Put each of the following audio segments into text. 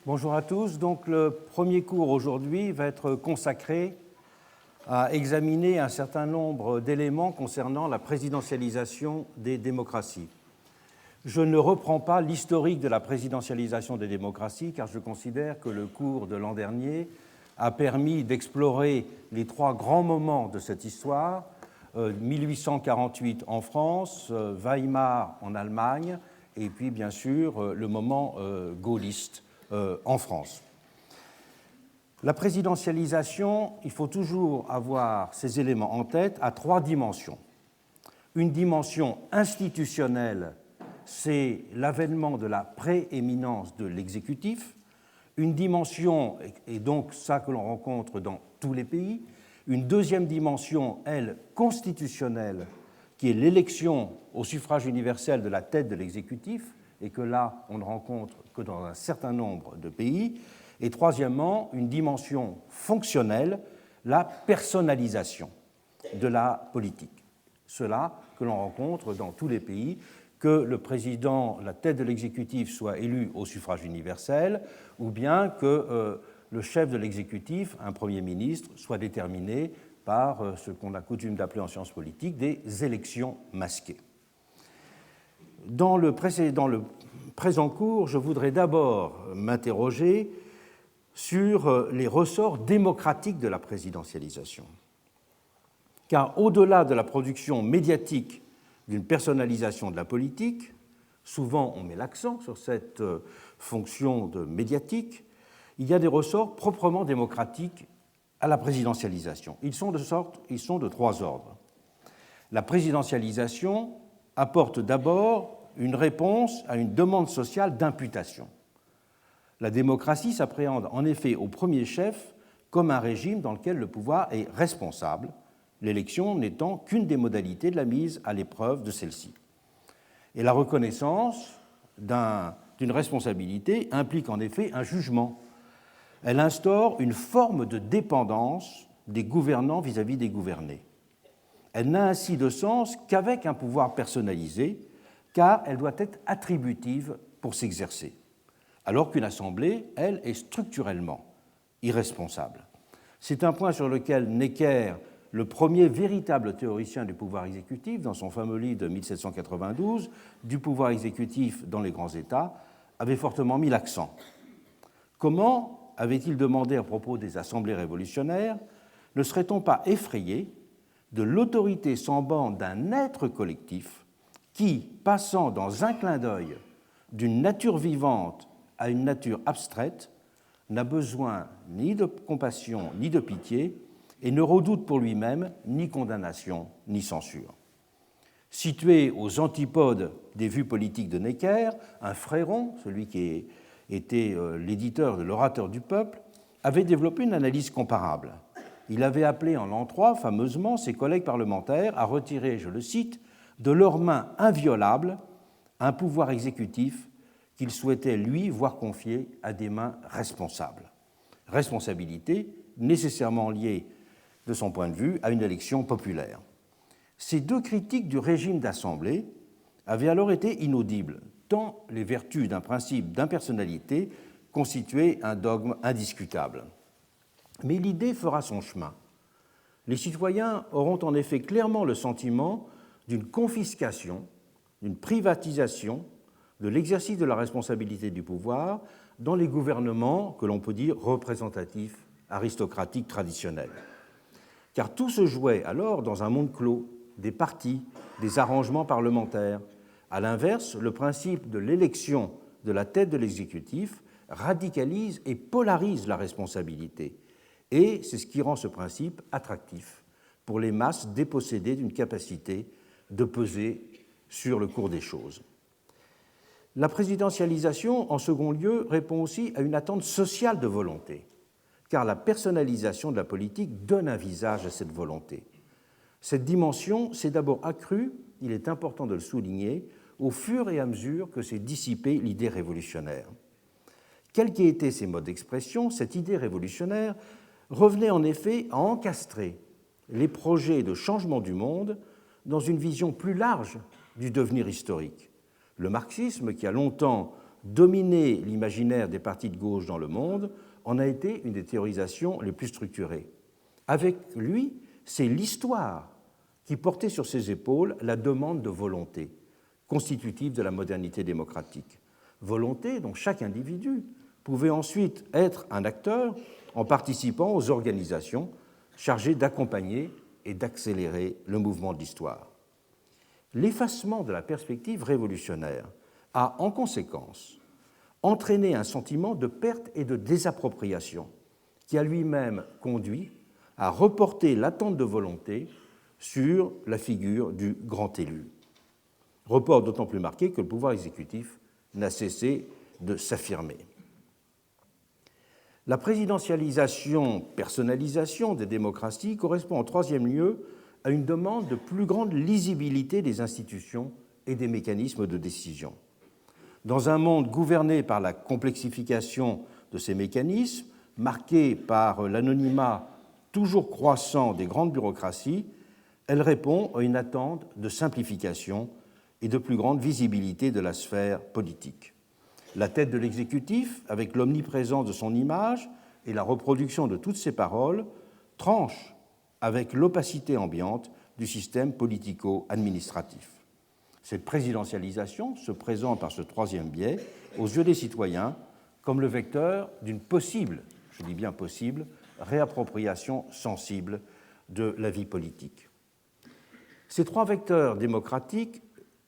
Bonjour à tous. Donc, le premier cours aujourd'hui va être consacré à examiner un certain nombre d'éléments concernant la présidentialisation des démocraties. Je ne reprends pas l'historique de la présidentialisation des démocraties car je considère que le cours de l'an dernier a permis d'explorer les trois grands moments de cette histoire, 1848 en France, Weimar en Allemagne et puis bien sûr le moment gaulliste en France. La présidentialisation, il faut toujours avoir ces éléments en tête, à trois dimensions. Une dimension institutionnelle, c'est l'avènement de la prééminence de l'exécutif. Une dimension, et donc ça que l'on rencontre dans tous les pays. Une deuxième dimension, elle, constitutionnelle, qui est l'élection au suffrage universel de la tête de l'exécutif, et que là, on ne rencontre que dans un certain nombre de pays. Et troisièmement, une dimension fonctionnelle, la personnalisation de la politique. Cela que l'on rencontre dans tous les pays, que le président, la tête de l'exécutif, soit élu au suffrage universel, ou bien que le chef de l'exécutif, un Premier ministre, soit déterminé par ce qu'on a coutume d'appeler en sciences politiques des élections masquées. Dans le présent cours, je voudrais d'abord m'interroger sur les ressorts démocratiques de la présidentialisation. Car au-delà de la production médiatique d'une personnalisation de la politique, souvent on met l'accent sur cette fonction de médiatique, il y a des ressorts proprement démocratiques à la présidentialisation. Ils sont de trois ordres. La présidentialisation apporte d'abord une réponse à une demande sociale d'imputation. La démocratie s'appréhende en effet au premier chef comme un régime dans lequel le pouvoir est responsable, l'élection n'étant qu'une des modalités de la mise à l'épreuve de celle-ci. Et la reconnaissance d'une responsabilité implique en effet un jugement. Elle instaure une forme de dépendance des gouvernants vis-à-vis des gouvernés. Elle n'a ainsi de sens qu'avec un pouvoir personnalisé, car elle doit être attributive pour s'exercer, alors qu'une assemblée, elle, est structurellement irresponsable. C'est un point sur lequel Necker, le premier véritable théoricien du pouvoir exécutif, dans son fameux livre de 1792, Du pouvoir exécutif dans les grands États, avait fortement mis l'accent. Comment, avait-il demandé à propos des assemblées révolutionnaires, ne serait-on pas effrayé de l'autorité sans borne d'un être collectif qui, passant dans un clin d'œil d'une nature vivante à une nature abstraite, n'a besoin ni de compassion ni de pitié et ne redoute pour lui-même ni condamnation ni censure. Situé aux antipodes des vues politiques de Necker, un Fréron, celui qui était l'éditeur de l'Orateur du peuple, avait développé une analyse comparable. Il avait appelé en l'an 3, fameusement, ses collègues parlementaires à retirer, je le cite, de leurs mains inviolables un pouvoir exécutif qu'il souhaitait, lui, voir confié à des mains responsables. Responsabilité nécessairement liée, de son point de vue, à une élection populaire. Ces deux critiques du régime d'assemblée avaient alors été inaudibles, tant les vertus d'un principe d'impersonnalité constituaient un dogme indiscutable. Mais l'idée fera son chemin. Les citoyens auront en effet clairement le sentiment d'une confiscation, d'une privatisation de l'exercice de la responsabilité du pouvoir dans les gouvernements que l'on peut dire représentatifs, aristocratiques, traditionnels. Car tout se jouait alors dans un monde clos, des partis, des arrangements parlementaires. À l'inverse, le principe de l'élection de la tête de l'exécutif radicalise et polarise la responsabilité. Et c'est ce qui rend ce principe attractif pour les masses dépossédées d'une capacité de peser sur le cours des choses. La présidentialisation, en second lieu, répond aussi à une attente sociale de volonté, car la personnalisation de la politique donne un visage à cette volonté. Cette dimension s'est d'abord accrue, il est important de le souligner, au fur et à mesure que s'est dissipée l'idée révolutionnaire. Quels qu'aient été ses modes d'expression, cette idée révolutionnaire revenait en effet à encastrer les projets de changement du monde dans une vision plus large du devenir historique. Le marxisme, qui a longtemps dominer l'imaginaire des partis de gauche dans le monde en a été une des théorisations les plus structurées. Avec lui, c'est l'histoire qui portait sur ses épaules la demande de volonté, constitutive de la modernité démocratique. Volonté dont chaque individu pouvait ensuite être un acteur en participant aux organisations chargées d'accompagner et d'accélérer le mouvement de l'histoire. L'effacement de la perspective révolutionnaire a, en conséquence, entraîné un sentiment de perte et de désappropriation qui a lui-même conduit à reporter l'attente de volonté sur la figure du grand élu. Report d'autant plus marqué que le pouvoir exécutif n'a cessé de s'affirmer. La présidentialisation, personnalisation des démocraties correspond en troisième lieu à une demande de plus grande lisibilité des institutions et des mécanismes de décision. Dans un monde gouverné par la complexification de ces mécanismes, marqué par l'anonymat toujours croissant des grandes bureaucraties, elle répond à une attente de simplification et de plus grande visibilité de la sphère politique. La tête de l'exécutif, avec l'omniprésence de son image et la reproduction de toutes ses paroles, tranche avec l'opacité ambiante du système politico-administratif. Cette présidentialisation se présente par ce troisième biais aux yeux des citoyens comme le vecteur d'une possible, je dis bien possible, réappropriation sensible de la vie politique. Ces trois vecteurs démocratiques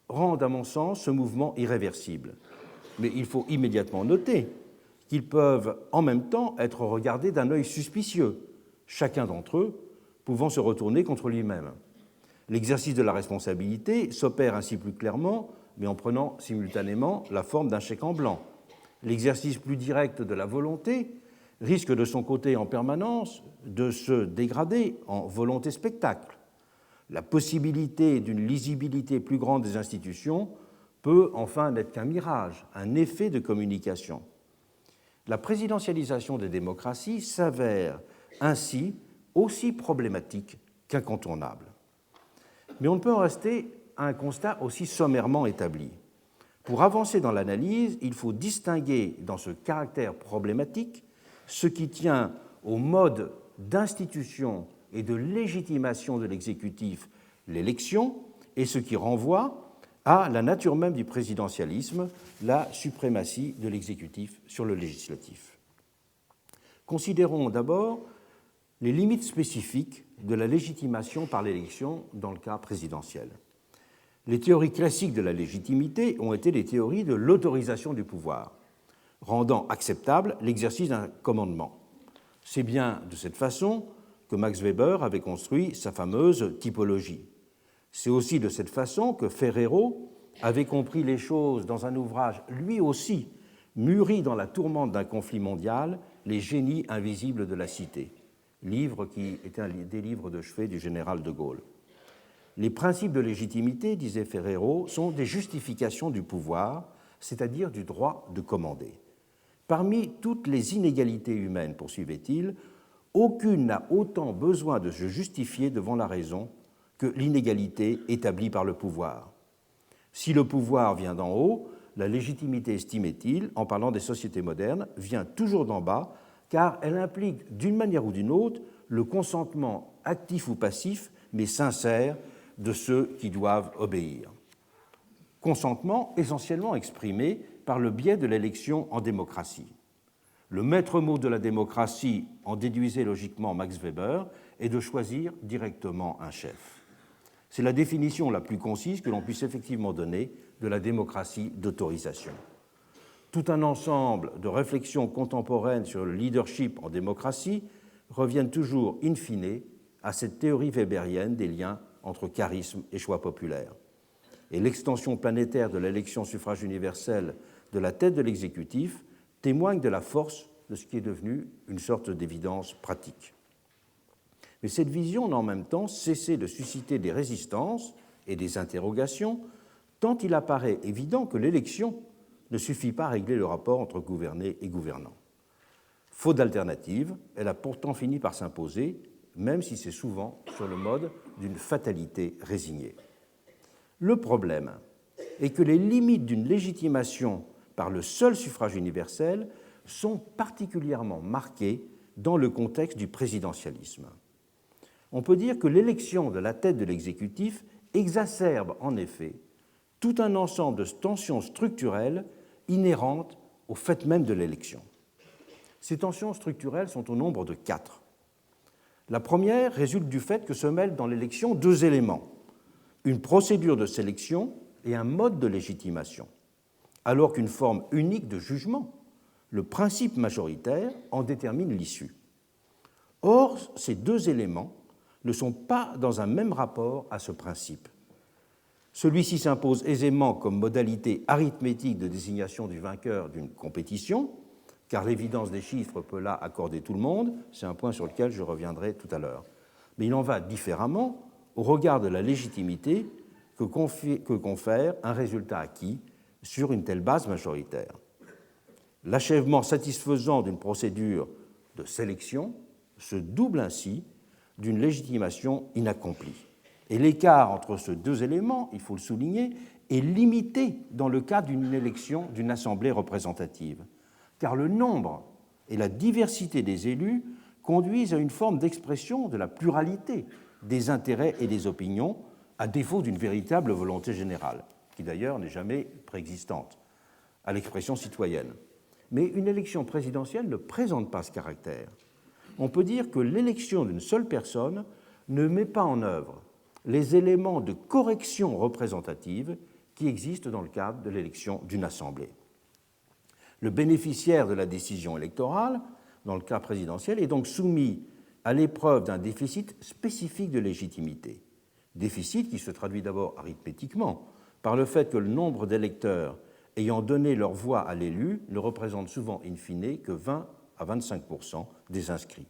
rendent, à mon sens, ce mouvement irréversible. Mais il faut immédiatement noter qu'ils peuvent en même temps être regardés d'un œil suspicieux, chacun d'entre eux pouvant se retourner contre lui-même. L'exercice de la responsabilité s'opère ainsi plus clairement, mais en prenant simultanément la forme d'un chèque en blanc. L'exercice plus direct de la volonté risque de son côté en permanence de se dégrader en volonté spectacle. La possibilité d'une lisibilité plus grande des institutions peut enfin n'être qu'un mirage, un effet de communication. La présidentialisation des démocraties s'avère ainsi aussi problématique qu'incontournable. Mais on ne peut en rester à un constat aussi sommairement établi. Pour avancer dans l'analyse, il faut distinguer dans ce caractère problématique ce qui tient au mode d'institution et de légitimation de l'exécutif, l'élection, et ce qui renvoie à la nature même du présidentialisme, la suprématie de l'exécutif sur le législatif. Considérons d'abord les limites spécifiques de la légitimation par l'élection dans le cas présidentiel. Les théories classiques de la légitimité ont été les théories de l'autorisation du pouvoir, rendant acceptable l'exercice d'un commandement. C'est bien de cette façon que Max Weber avait construit sa fameuse typologie. C'est aussi de cette façon que Ferrero avait compris les choses dans un ouvrage lui aussi mûri dans la tourmente d'un conflit mondial, Les génies invisibles de la cité, livre qui était un des livres de chevet du général de Gaulle. Les principes de légitimité, disait Ferrero, sont des justifications du pouvoir, c'est-à-dire du droit de commander. Parmi toutes les inégalités humaines, poursuivait-il, aucune n'a autant besoin de se justifier devant la raison que l'inégalité établie par le pouvoir. Si le pouvoir vient d'en haut, la légitimité, estimait-il, en parlant des sociétés modernes, vient toujours d'en bas, car elle implique d'une manière ou d'une autre le consentement actif ou passif, mais sincère, de ceux qui doivent obéir. Consentement essentiellement exprimé par le biais de l'élection en démocratie. Le maître mot de la démocratie, en déduisait logiquement Max Weber, est de choisir directement un chef. C'est la définition la plus concise que l'on puisse effectivement donner de la démocratie d'autorisation. Tout un ensemble de réflexions contemporaines sur le leadership en démocratie reviennent toujours, in fine, à cette théorie weberienne des liens entre charisme et choix populaire. Et l'extension planétaire de l'élection suffrage universel de la tête de l'exécutif témoigne de la force de ce qui est devenu une sorte d'évidence pratique. Mais cette vision n'a en même temps cessé de susciter des résistances et des interrogations, tant il apparaît évident que l'élection ne suffit pas à régler le rapport entre gouverné et gouvernant. Faute d'alternative, elle a pourtant fini par s'imposer, même si c'est souvent sur le mode d'une fatalité résignée. Le problème est que les limites d'une légitimation par le seul suffrage universel sont particulièrement marquées dans le contexte du présidentialisme. On peut dire que l'élection de la tête de l'exécutif exacerbe en effet tout un ensemble de tensions structurelles inhérentes au fait même de l'élection. Ces tensions structurelles sont au nombre de 4. La première résulte du fait que se mêlent dans l'élection 2 éléments, une procédure de sélection et un mode de légitimation, alors qu'une forme unique de jugement, le principe majoritaire, en détermine l'issue. Or, ces 2 éléments ne sont pas dans un même rapport à ce principe. Celui-ci s'impose aisément comme modalité arithmétique de désignation du vainqueur d'une compétition, car l'évidence des chiffres peut là accorder tout le monde, c'est un point sur lequel je reviendrai tout à l'heure. Mais il en va différemment au regard de la légitimité que confère un résultat acquis sur une telle base majoritaire. L'achèvement satisfaisant d'une procédure de sélection se double ainsi d'une légitimation inaccomplie. Et l'écart entre ces 2 éléments, il faut le souligner, est limité dans le cas d'une élection d'une assemblée représentative, car le nombre et la diversité des élus conduisent à une forme d'expression de la pluralité des intérêts et des opinions, à défaut d'une véritable volonté générale, qui d'ailleurs n'est jamais préexistante à l'expression citoyenne. Mais une élection présidentielle ne présente pas ce caractère. On peut dire que l'élection d'une seule personne ne met pas en œuvre les éléments de correction représentative qui existent dans le cadre de l'élection d'une assemblée. Le bénéficiaire de la décision électorale, dans le cas présidentiel, est donc soumis à l'épreuve d'un déficit spécifique de légitimité. Déficit qui se traduit d'abord arithmétiquement par le fait que le nombre d'électeurs ayant donné leur voix à l'élu ne représente souvent in fine que 20 à 25% des inscrits.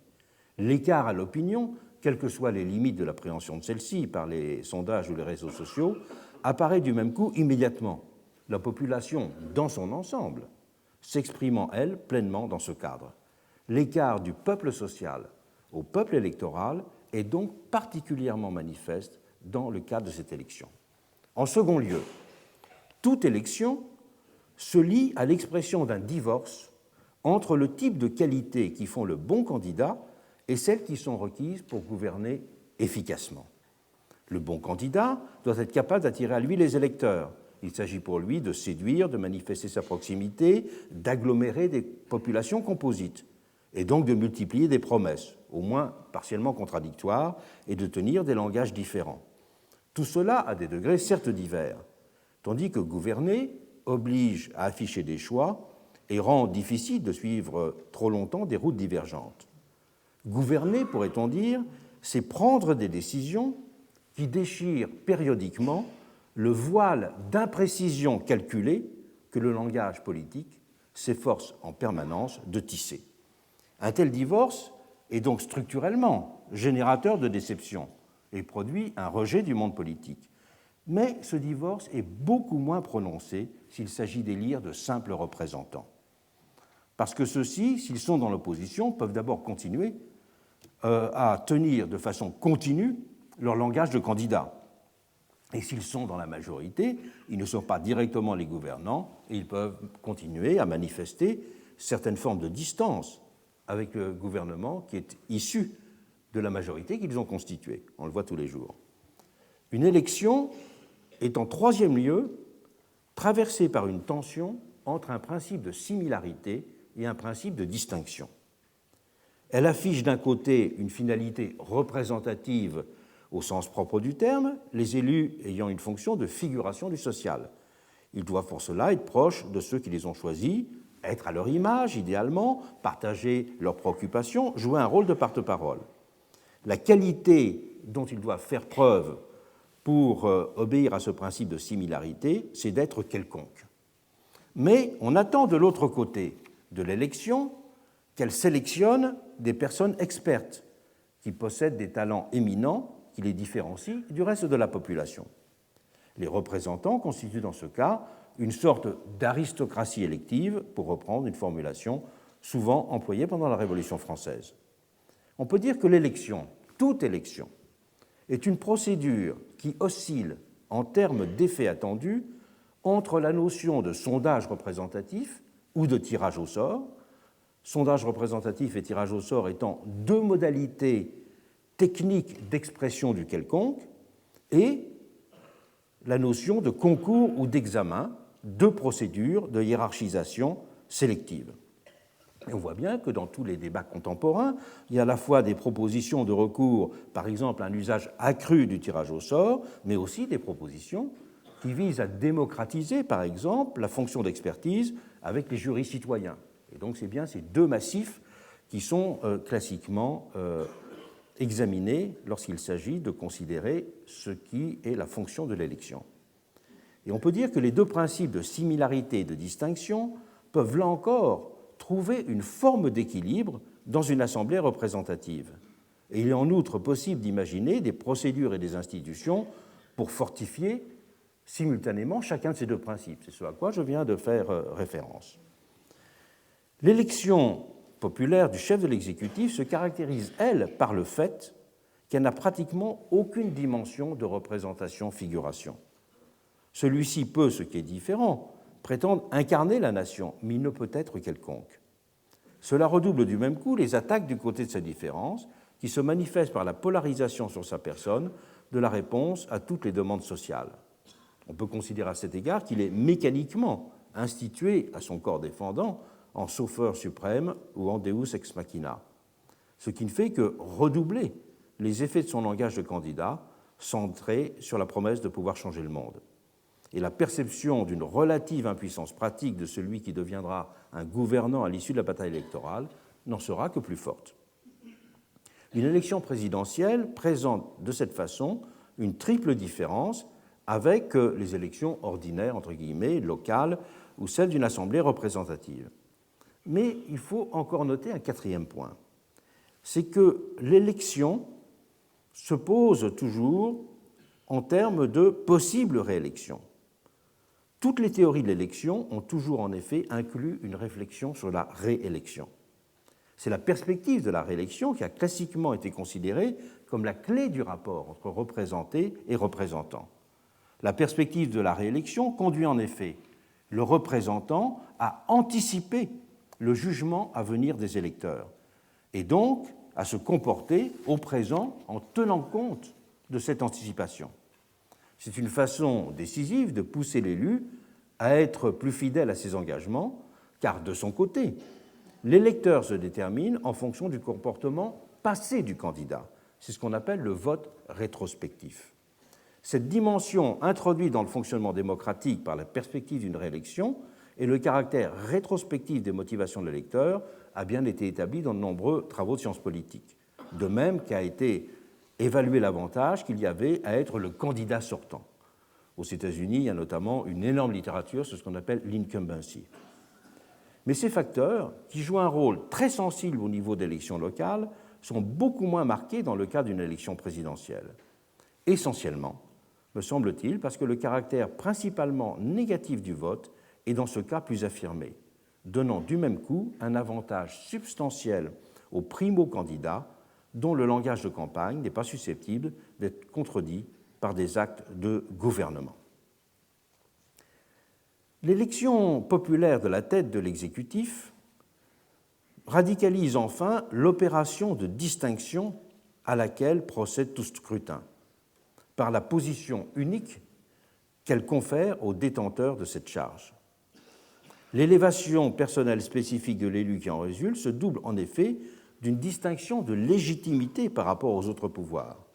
L'écart à l'opinion, quelles que soient les limites de l'appréhension de celle-ci par les sondages ou les réseaux sociaux, apparaît du même coup immédiatement, la population dans son ensemble s'exprimant, elle, pleinement dans ce cadre. L'écart du peuple social au peuple électoral est donc particulièrement manifeste dans le cadre de cette élection. En second lieu, toute élection se lie à l'expression d'un divorce entre le type de qualités qui font le bon candidat et celles qui sont requises pour gouverner efficacement. Le bon candidat doit être capable d'attirer à lui les électeurs. Il s'agit pour lui de séduire, de manifester sa proximité, d'agglomérer des populations composites, et donc de multiplier des promesses, au moins partiellement contradictoires, et de tenir des langages différents. Tout cela à des degrés certes divers, tandis que gouverner oblige à afficher des choix et rend difficile de suivre trop longtemps des routes divergentes. Gouverner, pourrait-on dire, c'est prendre des décisions qui déchirent périodiquement le voile d'imprécision calculée que le langage politique s'efforce en permanence de tisser. Un tel divorce est donc structurellement générateur de déception et produit un rejet du monde politique. Mais ce divorce est beaucoup moins prononcé s'il s'agit d'élire de simples représentants. Parce que ceux-ci, s'ils sont dans l'opposition, peuvent d'abord continuer à tenir de façon continue leur langage de candidat. Et s'ils sont dans la majorité, ils ne sont pas directement les gouvernants et ils peuvent continuer à manifester certaines formes de distance avec le gouvernement qui est issu de la majorité qu'ils ont constituée. On le voit tous les jours. Une élection est en troisième lieu traversée par une tension entre un principe de similarité et un principe de distinction. Elle affiche d'un côté une finalité représentative au sens propre du terme, les élus ayant une fonction de figuration du social. Ils doivent pour cela être proches de ceux qui les ont choisis, être à leur image, idéalement, partager leurs préoccupations, jouer un rôle de porte-parole. La qualité dont ils doivent faire preuve pour obéir à ce principe de similarité, c'est d'être quelconque. Mais on attend de l'autre côté de l'élection qu'elle sélectionne des personnes expertes qui possèdent des talents éminents qui les différencient du reste de la population. Les représentants constituent dans ce cas une sorte d'aristocratie élective, pour reprendre une formulation souvent employée pendant la Révolution française. On peut dire que l'élection, toute élection, est une procédure qui oscille en termes d'effets attendus entre la notion de sondage représentatif ou de tirage au sort, sondage représentatif et tirage au sort étant deux modalités techniques d'expression du quelconque, et la notion de concours ou d'examen, deux procédures de hiérarchisation sélective. Et on voit bien que dans tous les débats contemporains, il y a à la fois des propositions de recours, par exemple un usage accru du tirage au sort, mais aussi des propositions qui visent à démocratiser, par exemple, la fonction d'expertise avec les jurys citoyens. Et donc c'est bien ces deux massifs qui sont classiquement examinés lorsqu'il s'agit de considérer ce qui est la fonction de l'élection. Et on peut dire que les deux principes de similarité et de distinction peuvent là encore trouver une forme d'équilibre dans une assemblée représentative. Et il est en outre possible d'imaginer des procédures et des institutions pour fortifier simultanément chacun de ces deux principes. C'est ce à quoi je viens de faire référence. L'élection populaire du chef de l'exécutif se caractérise, elle, par le fait qu'elle n'a pratiquement aucune dimension de représentation-figuration. Celui-ci peut, ce qui est différent, prétendre incarner la nation, mais il ne peut être quelconque. Cela redouble du même coup les attaques du côté de sa différence, qui se manifestent par la polarisation sur sa personne de la réponse à toutes les demandes sociales. On peut considérer à cet égard qu'il est mécaniquement institué à son corps défendant en sauveur suprême ou en deus ex machina, ce qui ne fait que redoubler les effets de son langage de candidat centré sur la promesse de pouvoir changer le monde. Et la perception d'une relative impuissance pratique de celui qui deviendra un gouvernant à l'issue de la bataille électorale n'en sera que plus forte. Une élection présidentielle présente de cette façon une triple différence avec les élections ordinaires, entre guillemets, locales, ou celles d'une assemblée représentative. Mais il faut encore noter un quatrième point, c'est que l'élection se pose toujours en termes de possible réélection. Toutes les théories de l'élection ont toujours en effet inclus une réflexion sur la réélection. C'est la perspective de la réélection qui a classiquement été considérée comme la clé du rapport entre représenté et représentant. La perspective de la réélection conduit en effet le représentant à anticiper le jugement à venir des électeurs et donc à se comporter au présent en tenant compte de cette anticipation. C'est une façon décisive de pousser l'élu à être plus fidèle à ses engagements, car de son côté, l'électeur se détermine en fonction du comportement passé du candidat. C'est ce qu'on appelle le vote rétrospectif. Cette dimension introduite dans le fonctionnement démocratique par la perspective d'une réélection et le caractère rétrospectif des motivations de l'électeur a bien été établi dans de nombreux travaux de sciences politiques. De même qu'a été évalué l'avantage qu'il y avait à être le candidat sortant. Aux États-Unis, il y a notamment une énorme littérature sur ce qu'on appelle l'incumbency. Mais ces facteurs, qui jouent un rôle très sensible au niveau d'élections locales, sont beaucoup moins marqués dans le cas d'une élection présidentielle. Essentiellement, me semble-t-il, parce que le caractère principalement négatif du vote est dans ce cas plus affirmé, donnant du même coup un avantage substantiel aux primo-candidats dont le langage de campagne n'est pas susceptible d'être contredit par des actes de gouvernement. L'élection populaire de la tête de l'exécutif radicalise enfin l'opération de distinction à laquelle procède tout scrutin, par la position unique qu'elle confère aux détenteurs de cette charge. L'élévation personnelle spécifique de l'élu qui en résulte se double en effet d'une distinction de légitimité par rapport aux autres pouvoirs,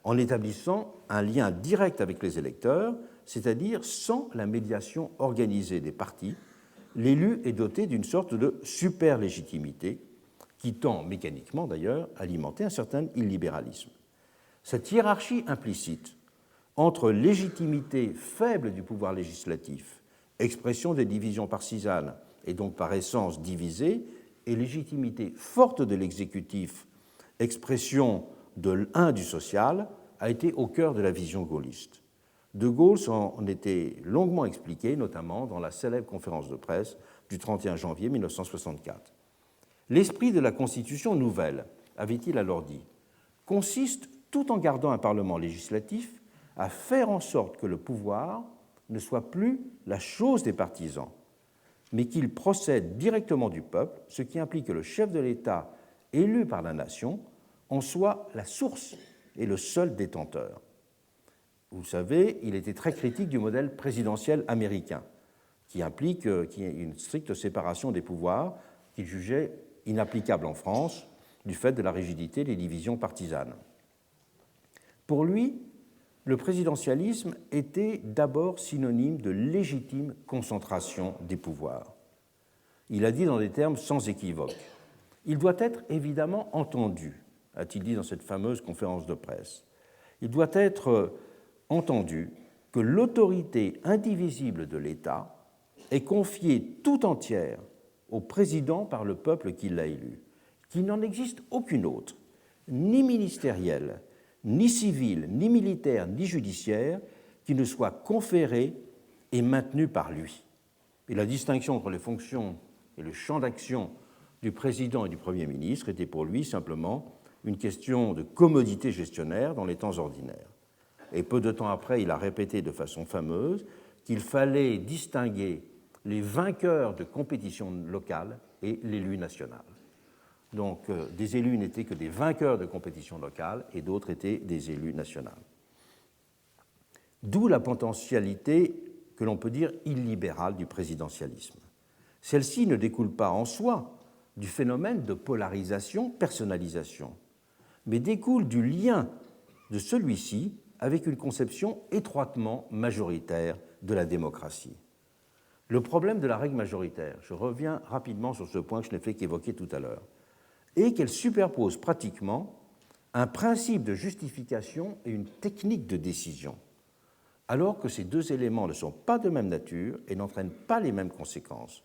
en établissant un lien direct avec les électeurs, c'est-à-dire sans la médiation organisée des partis, l'élu est doté d'une sorte de super-légitimité qui tend mécaniquement d'ailleurs à alimenter un certain illibéralisme. Cette hiérarchie implicite entre légitimité faible du pouvoir législatif, expression des divisions partisanes et donc par essence divisée, et légitimité forte de l'exécutif, expression de l'un du social, a été au cœur de la vision gaulliste. De Gaulle s'en était longuement expliqué, notamment dans la célèbre conférence de presse du 31 janvier 1964. L'esprit de la Constitution nouvelle, avait-il alors dit, consiste, tout en gardant un Parlement législatif, à faire en sorte que le pouvoir ne soit plus la chose des partisans, mais qu'il procède directement du peuple, ce qui implique que le chef de l'État élu par la nation en soit la source et le seul détenteur. Vous savez, il était très critique du modèle présidentiel américain, qui implique qu'il y ait une stricte séparation des pouvoirs qu'il jugeait inapplicable en France du fait de la rigidité des divisions partisanes. Pour lui, le présidentialisme était d'abord synonyme de légitime concentration des pouvoirs. Il a dit dans des termes sans équivoque: « Il doit être évidemment entendu », a-t-il dit dans cette fameuse conférence de presse. « Il doit être entendu que l'autorité indivisible de l'État est confiée tout entière au président par le peuple qui l'a élu, qu'il n'en existe aucune autre, ni ministérielle, ni civile, ni militaire, ni judiciaire, qui ne soit conférée et maintenue par lui. » Et la distinction entre les fonctions et le champ d'action du président et du Premier ministre était pour lui simplement une question de commodité gestionnaire dans les temps ordinaires. Et peu de temps après, il a répété de façon fameuse qu'il fallait distinguer les vainqueurs de compétitions locales et l'élu national. Donc, des élus n'étaient que des vainqueurs de compétitions locales et d'autres étaient des élus nationaux. D'où la potentialité que l'on peut dire illibérale du présidentialisme. Celle-ci ne découle pas en soi du phénomène de polarisation, personnalisation, mais découle du lien de celui-ci avec une conception étroitement majoritaire de la démocratie. Le problème de la règle majoritaire, je reviens rapidement sur ce point que je n'ai fait qu'évoquer tout à l'heure, est qu'elle superpose pratiquement un principe de justification et une technique de décision, alors que ces deux éléments ne sont pas de même nature et n'entraînent pas les mêmes conséquences.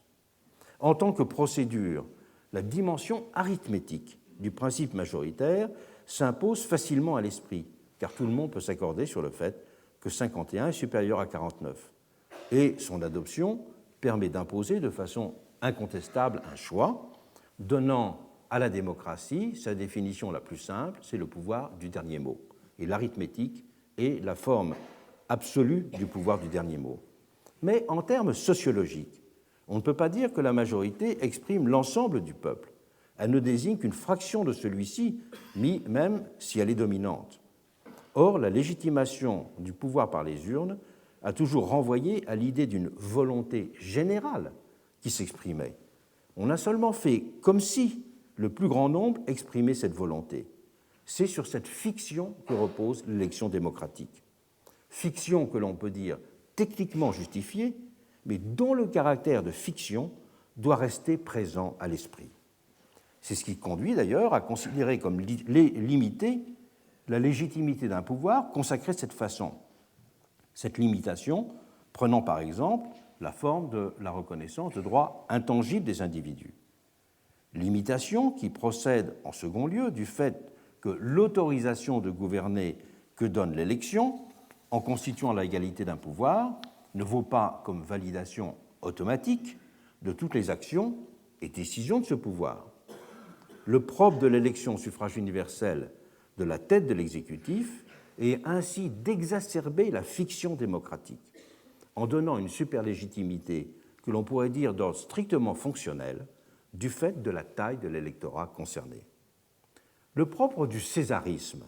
En tant que procédure, la dimension arithmétique du principe majoritaire s'impose facilement à l'esprit, car tout le monde peut s'accorder sur le fait que 51 est supérieur à 49. Et son adoption permet d'imposer de façon incontestable un choix, donnant à la démocratie sa définition la plus simple, c'est le pouvoir du dernier mot. Et l'arithmétique est la forme absolue du pouvoir du dernier mot. Mais en termes sociologiques, on ne peut pas dire que la majorité exprime l'ensemble du peuple. Elle ne désigne qu'une fraction de celui-ci, même si elle est dominante. Or, la légitimation du pouvoir par les urnes a toujours renvoyé à l'idée d'une volonté générale qui s'exprimait. On a seulement fait comme si le plus grand nombre exprimait cette volonté. C'est sur cette fiction que repose l'élection démocratique. Fiction que l'on peut dire techniquement justifiée, mais dont le caractère de fiction doit rester présent à l'esprit. C'est ce qui conduit d'ailleurs à considérer comme limitée la légitimité d'un pouvoir consacré de cette façon. Cette limitation prenant par exemple la forme de la reconnaissance de droits intangibles des individus. Limitation qui procède en second lieu du fait que l'autorisation de gouverner que donne l'élection, en constituant la égalité d'un pouvoir, ne vaut pas comme validation automatique de toutes les actions et décisions de ce pouvoir. Le propre de l'élection au suffrage universel de la tête de l'exécutif est ainsi d'exacerber la fiction démocratique, en donnant une superlégitimité que l'on pourrait dire d'ordre strictement fonctionnel du fait de la taille de l'électorat concerné. Le propre du césarisme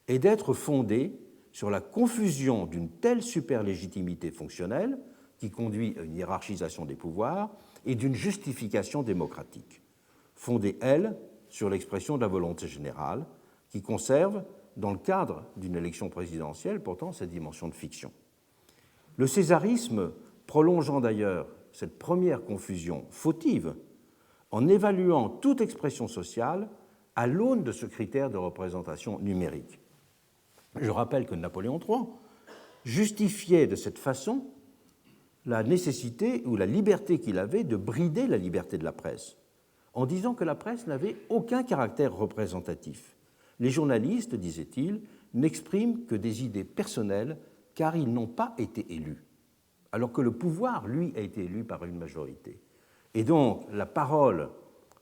est d'être fondé sur la confusion d'une telle superlégitimité fonctionnelle qui conduit à une hiérarchisation des pouvoirs et d'une justification démocratique, fondée, elle, sur l'expression de la volonté générale, qui conserve, dans le cadre d'une élection présidentielle, pourtant cette dimension de fiction. Le césarisme prolongeant d'ailleurs cette première confusion fautive en évaluant toute expression sociale à l'aune de ce critère de représentation numérique. Je rappelle que Napoléon III justifiait de cette façon la nécessité ou la liberté qu'il avait de brider la liberté de la presse, en disant que la presse n'avait aucun caractère représentatif. Les journalistes, disait-il, n'expriment que des idées personnelles car ils n'ont pas été élus, alors que le pouvoir, lui, a été élu par une majorité. Et donc, la parole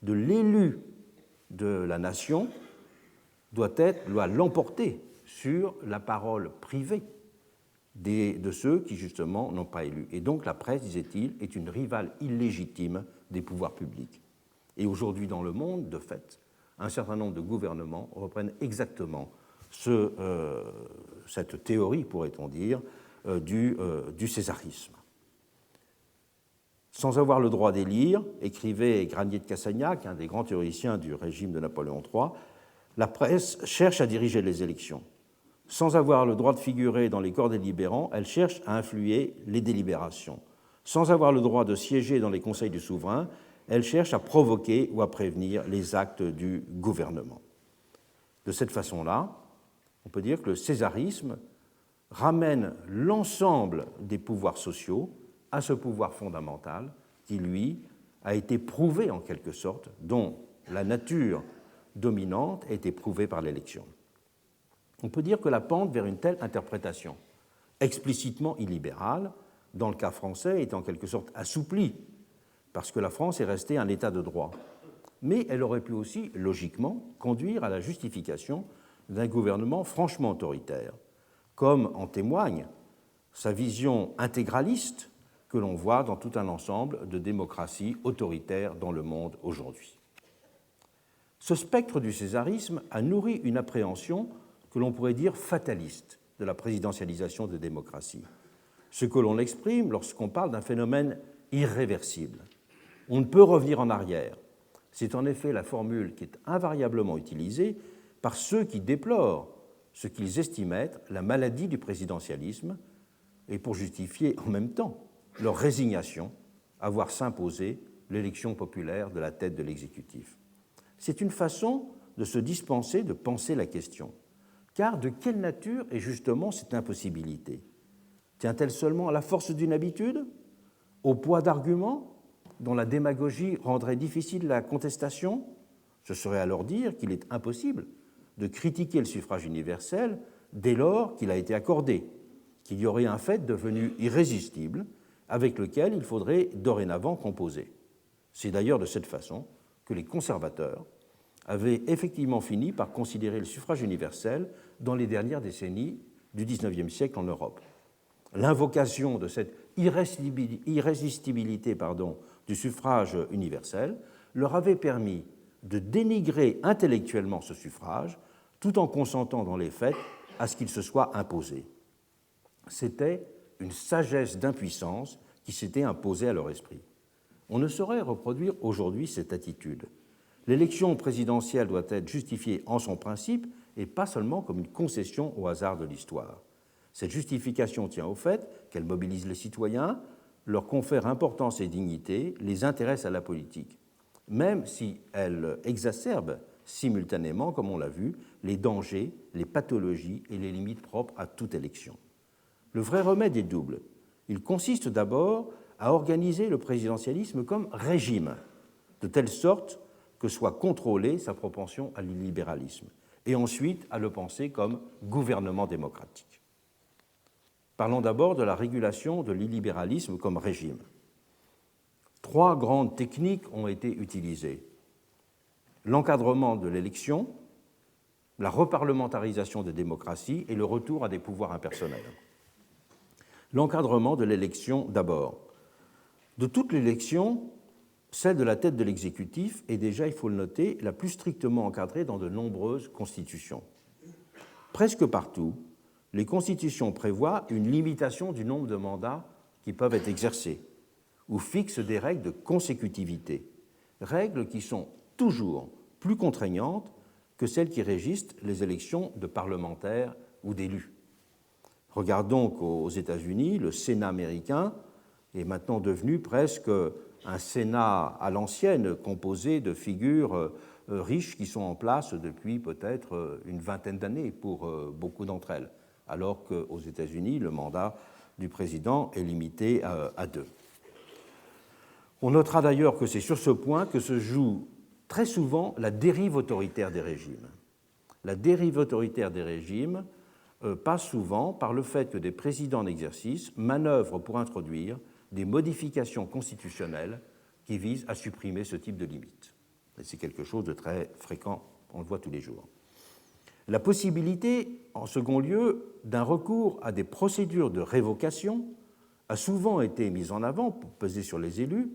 de l'élu de la nation doit l'emporter sur la parole privée de ceux qui, justement, n'ont pas élu. Et donc la presse, disait-il, est une rivale illégitime des pouvoirs publics. Et aujourd'hui, dans le monde, de fait, un certain nombre de gouvernements reprennent exactement cette théorie, pourrait-on dire, du césarisme. Sans avoir le droit d'élire, écrivait Granier de Cassagnac, un des grands théoriciens du régime de Napoléon III, la presse cherche à diriger les élections. Sans avoir le droit de figurer dans les corps délibérants, elle cherche à influer les délibérations. Sans avoir le droit de siéger dans les conseils du souverain, elle cherche à provoquer ou à prévenir les actes du gouvernement. De cette façon-là, on peut dire que le césarisme ramène l'ensemble des pouvoirs sociaux à ce pouvoir fondamental qui, lui, a été prouvé en quelque sorte, dont la nature dominante a été prouvée par l'élection. On peut dire que la pente vers une telle interprétation, explicitement illibérale, dans le cas français, est en quelque sorte assouplie, parce que la France est restée un État de droit. Mais elle aurait pu aussi, logiquement, conduire à la justification d'un gouvernement franchement autoritaire, comme en témoigne sa vision intégraliste que l'on voit dans tout un ensemble de démocraties autoritaires dans le monde aujourd'hui. Ce spectre du césarisme a nourri une appréhension que l'on pourrait dire fataliste de la présidentialisation des démocraties, ce que l'on exprime lorsqu'on parle d'un phénomène irréversible. On ne peut revenir en arrière. C'est en effet la formule qui est invariablement utilisée par ceux qui déplorent ce qu'ils estiment être la maladie du présidentialisme et pour justifier en même temps leur résignation à voir s'imposer l'élection populaire de la tête de l'exécutif. C'est une façon de se dispenser de penser la question. Car de quelle nature est justement cette impossibilité? Tient-elle seulement à la force d'une habitude, au poids d'arguments dont la démagogie rendrait difficile la contestation? Ce serait alors dire qu'il est impossible de critiquer le suffrage universel dès lors qu'il a été accordé, qu'il y aurait un fait devenu irrésistible avec lequel il faudrait dorénavant composer. C'est d'ailleurs de cette façon que les conservateurs avaient effectivement fini par considérer le suffrage universel dans les dernières décennies du XIXe siècle en Europe. L'invocation de cette irrésistibilité du suffrage universel leur avait permis de dénigrer intellectuellement ce suffrage tout en consentant dans les faits à ce qu'il se soit imposé. C'était une sagesse d'impuissance qui s'était imposée à leur esprit. On ne saurait reproduire aujourd'hui cette attitude. L'élection présidentielle doit être justifiée en son principe et pas seulement comme une concession au hasard de l'histoire. Cette justification tient au fait qu'elle mobilise les citoyens, leur confère importance et dignité, les intéresse à la politique, même si elle exacerbe simultanément, comme on l'a vu, les dangers, les pathologies et les limites propres à toute élection. Le vrai remède est double. Il consiste d'abord à organiser le présidentialisme comme régime, de telle sorte que soit contrôlée sa propension à l'illibéralisme, et ensuite à le penser comme gouvernement démocratique. Parlons d'abord de la régulation de l'illibéralisme comme régime. 3 grandes techniques ont été utilisées. L'encadrement de l'élection, la reparlementarisation des démocraties et le retour à des pouvoirs impersonnels. L'encadrement de l'élection d'abord. De toute l'élection, celle de la tête de l'exécutif est déjà, il faut le noter, la plus strictement encadrée dans de nombreuses constitutions. Presque partout, les constitutions prévoient une limitation du nombre de mandats qui peuvent être exercés ou fixent des règles de consécutivité, règles qui sont toujours plus contraignantes que celles qui régissent les élections de parlementaires ou d'élus. Regardons qu'aux États-Unis, le Sénat américain est maintenant devenu presque un Sénat à l'ancienne, composé de figures riches qui sont en place depuis peut-être une vingtaine d'années pour beaucoup d'entre elles, alors qu'aux États-Unis, le mandat du président est limité à 2. On notera d'ailleurs que c'est sur ce point que se joue très souvent la dérive autoritaire des régimes. La dérive autoritaire des régimes passe souvent par le fait que des présidents en exercice manœuvrent pour introduire des modifications constitutionnelles qui visent à supprimer ce type de limites. Et c'est quelque chose de très fréquent, on le voit tous les jours. La possibilité, en second lieu, d'un recours à des procédures de révocation a souvent été mise en avant pour peser sur les élus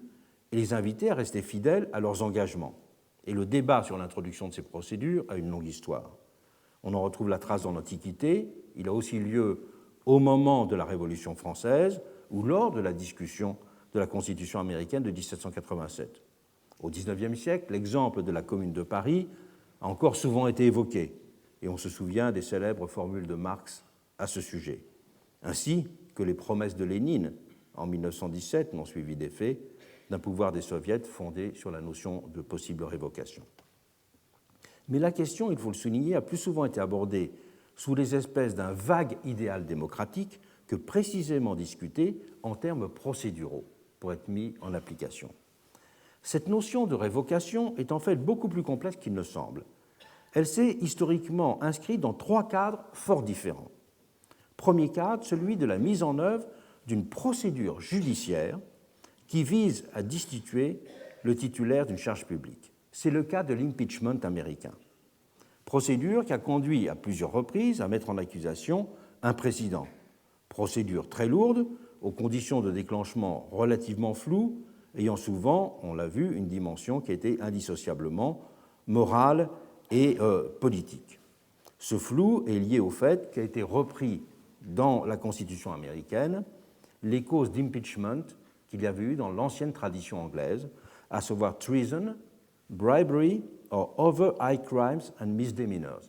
et les inviter à rester fidèles à leurs engagements. Et le débat sur l'introduction de ces procédures a une longue histoire. On en retrouve la trace dans l'Antiquité, il a aussi lieu au moment de la Révolution française ou lors de la discussion de la Constitution américaine de 1787. Au XIXe siècle, l'exemple de la Commune de Paris a encore souvent été évoqué, et on se souvient des célèbres formules de Marx à ce sujet, ainsi que les promesses de Lénine en 1917 n'ont suivi d'effet d'un pouvoir des soviets fondé sur la notion de possible révocation. Mais la question, il faut le souligner, a plus souvent été abordée sous les espèces d'un vague idéal démocratique que précisément discuté en termes procéduraux pour être mis en application. Cette notion de révocation est en fait beaucoup plus complexe qu'il ne semble. Elle s'est historiquement inscrite dans trois cadres fort différents. Premier cadre, celui de la mise en œuvre d'une procédure judiciaire qui vise à destituer le titulaire d'une charge publique. C'est le cas de l'impeachment américain. Procédure qui a conduit à plusieurs reprises à mettre en accusation un président. Procédure très lourde, aux conditions de déclenchement relativement floues, ayant souvent, on l'a vu, une dimension qui était indissociablement morale et politique. Ce flou est lié au fait qu'a été repris dans la Constitution américaine les causes d'impeachment qu'il y avait eu dans l'ancienne tradition anglaise, à savoir treason, bribery or other high crimes and misdemeanors.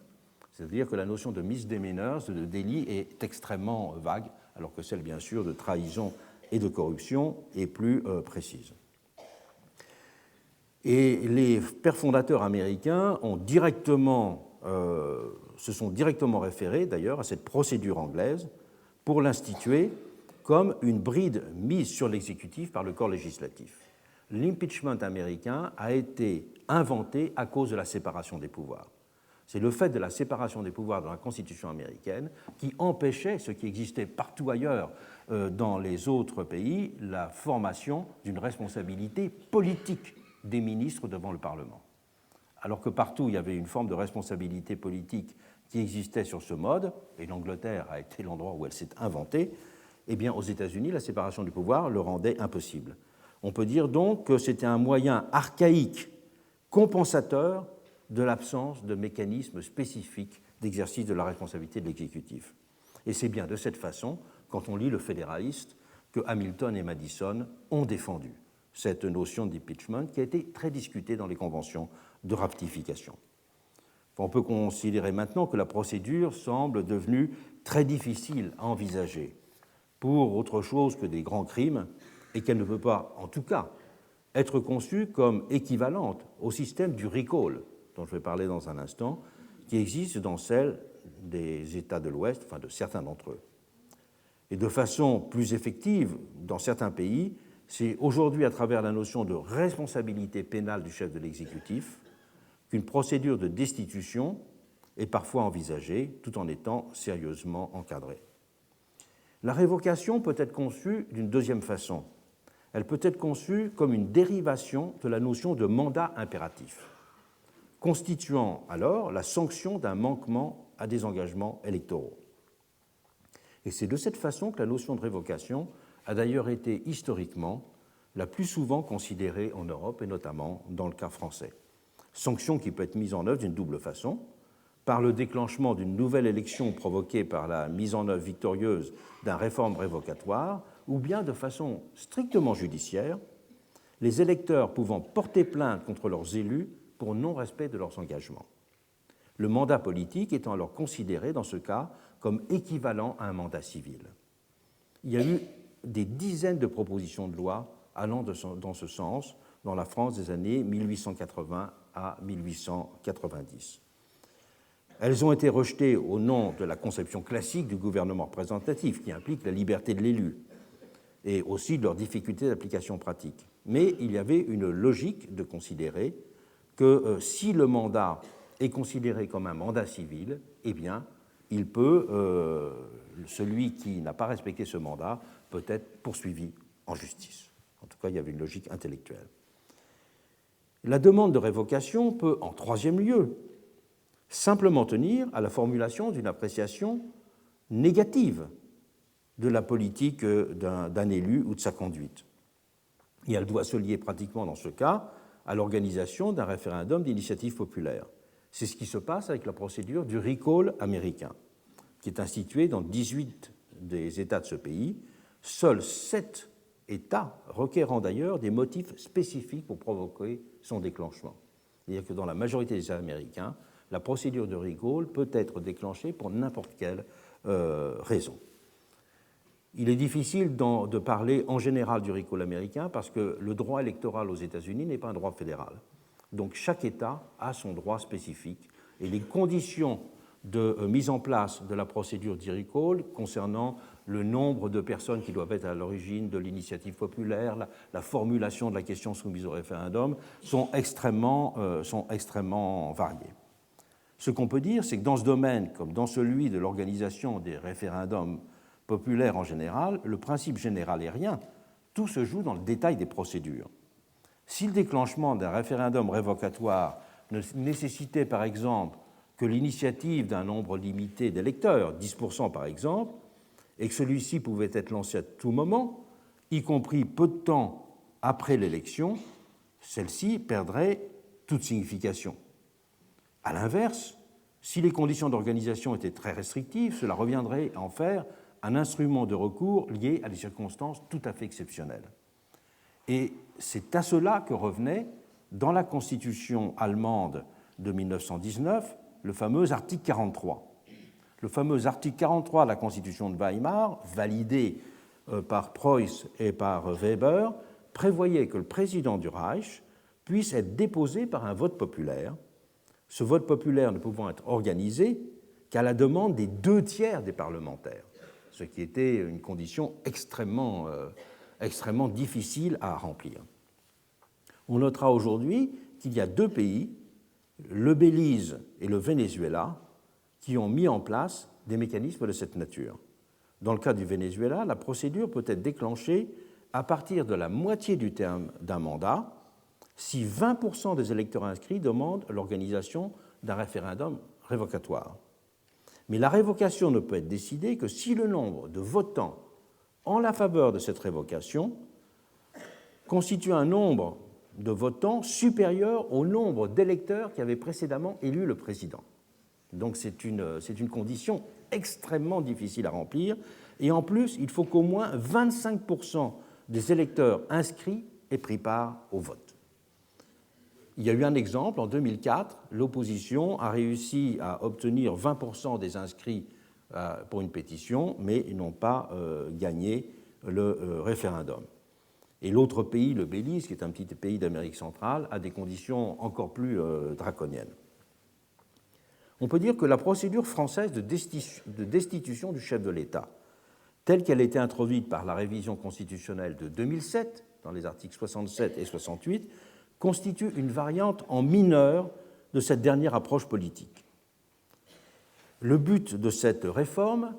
C'est-à-dire que la notion de misdemeanors, de délit, est extrêmement vague, alors que celle, bien sûr, de trahison et de corruption est plus précise. Et les pères fondateurs américains se sont directement référés, d'ailleurs, à cette procédure anglaise pour l'instituer comme une bride mise sur l'exécutif par le corps législatif. L'impeachment américain a été inventé à cause de la séparation des pouvoirs. C'est le fait de la séparation des pouvoirs dans la Constitution américaine qui empêchait, ce qui existait partout ailleurs dans les autres pays, la formation d'une responsabilité politique des ministres devant le Parlement. Alors que partout il y avait une forme de responsabilité politique qui existait sur ce mode, et l'Angleterre a été l'endroit où elle s'est inventée, eh bien aux États-Unis, la séparation du pouvoir le rendait impossible. On peut dire donc que c'était un moyen archaïque, compensateur de l'absence de mécanismes spécifiques d'exercice de la responsabilité de l'exécutif. Et c'est bien de cette façon, quand on lit le Fédéraliste, que Hamilton et Madison ont défendu cette notion d'impeachment qui a été très discutée dans les conventions de ratification. On peut considérer maintenant que la procédure semble devenue très difficile à envisager pour autre chose que des grands crimes et qu'elle ne peut pas, en tout cas, être conçue comme équivalente au système du recall, dont je vais parler dans un instant, qui existe dans celle des États de l'Ouest, enfin de certains d'entre eux. Et de façon plus effective, dans certains pays, c'est aujourd'hui à travers la notion de responsabilité pénale du chef de l'exécutif qu'une procédure de destitution est parfois envisagée, tout en étant sérieusement encadrée. La révocation peut être conçue d'une deuxième façon. Elle peut être conçue comme une dérivation de la notion de mandat impératif, constituant alors la sanction d'un manquement à des engagements électoraux. Et c'est de cette façon que la notion de révocation a d'ailleurs été historiquement la plus souvent considérée en Europe et notamment dans le cas français. Sanction qui peut être mise en œuvre d'une double façon, par le déclenchement d'une nouvelle élection provoquée par la mise en œuvre victorieuse d'un réforme révocatoire, ou bien de façon strictement judiciaire, les électeurs pouvant porter plainte contre leurs élus pour non-respect de leurs engagements. Le mandat politique étant alors considéré dans ce cas comme équivalent à un mandat civil. Il y a eu des dizaines de propositions de loi allant dans ce sens dans la France des années 1880 à 1890. Elles ont été rejetées au nom de la conception classique du gouvernement représentatif qui implique la liberté de l'élu et aussi de leurs difficultés d'application pratique. Mais il y avait une logique de considérer que si le mandat est considéré comme un mandat civil, eh bien, celui qui n'a pas respecté ce mandat peut être poursuivi en justice. En tout cas, il y avait une logique intellectuelle. La demande de révocation peut, en troisième lieu, simplement tenir à la formulation d'une appréciation négative de la politique d'un élu ou de sa conduite. Et elle doit se lier pratiquement dans ce cas à l'organisation d'un référendum d'initiative populaire. C'est ce qui se passe avec la procédure du recall américain, qui est instituée dans 18 des États de ce pays, seuls 7 États requérant d'ailleurs des motifs spécifiques pour provoquer son déclenchement. C'est-à-dire que dans la majorité des États américains, la procédure de recall peut être déclenchée pour n'importe quelle raison. Il est difficile de parler en général du recall américain parce que le droit électoral aux États-Unis n'est pas un droit fédéral. Donc chaque État a son droit spécifique et les conditions de mise en place de la procédure du recall concernant le nombre de personnes qui doivent être à l'origine de l'initiative populaire, la formulation de la question soumise au référendum sont extrêmement variées. Ce qu'on peut dire, c'est que dans ce domaine, comme dans celui de l'organisation des référendums populaires en général, le principe général est rien. Tout se joue dans le détail des procédures. Si le déclenchement d'un référendum révocatoire ne nécessitait par exemple que l'initiative d'un nombre limité d'électeurs, 10% par exemple, et que celui-ci pouvait être lancé à tout moment, y compris peu de temps après l'élection, celle-ci perdrait toute signification. À l'inverse, si les conditions d'organisation étaient très restrictives, cela reviendrait à en faire un instrument de recours lié à des circonstances tout à fait exceptionnelles. Et c'est à cela que revenait, dans la Constitution allemande de 1919, le fameux article 43. Le fameux article 43 de la Constitution de Weimar, validé par Preuss et par Weber, prévoyait que le président du Reich puisse être déposé par un vote populaire, ce vote populaire ne pouvant être organisé qu'à la demande des 2/3 des parlementaires, ce qui était une condition extrêmement difficile à remplir. On notera aujourd'hui qu'il y a 2 pays, le Belize et le Venezuela, qui ont mis en place des mécanismes de cette nature. Dans le cas du Venezuela, la procédure peut être déclenchée à partir de la moitié du terme d'un mandat, si 20% des électeurs inscrits demandent l'organisation d'un référendum révocatoire. Mais la révocation ne peut être décidée que si le nombre de votants en la faveur de cette révocation constitue un nombre de votants supérieur au nombre d'électeurs qui avaient précédemment élu le président. Donc c'est une condition extrêmement difficile à remplir. Et en plus, il faut qu'au moins 25% des électeurs inscrits aient pris part au vote. Il y a eu un exemple, en 2004, l'opposition a réussi à obtenir 20% des inscrits pour une pétition, mais ils n'ont pas gagné le référendum. Et l'autre pays, le Belize, qui est un petit pays d'Amérique centrale, a des conditions encore plus draconiennes. On peut dire que la procédure française de destitution du chef de l'État, telle qu'elle a été introduite par la révision constitutionnelle de 2007, dans les articles 67 et 68, constitue une variante en mineur de cette dernière approche politique. Le but de cette réforme,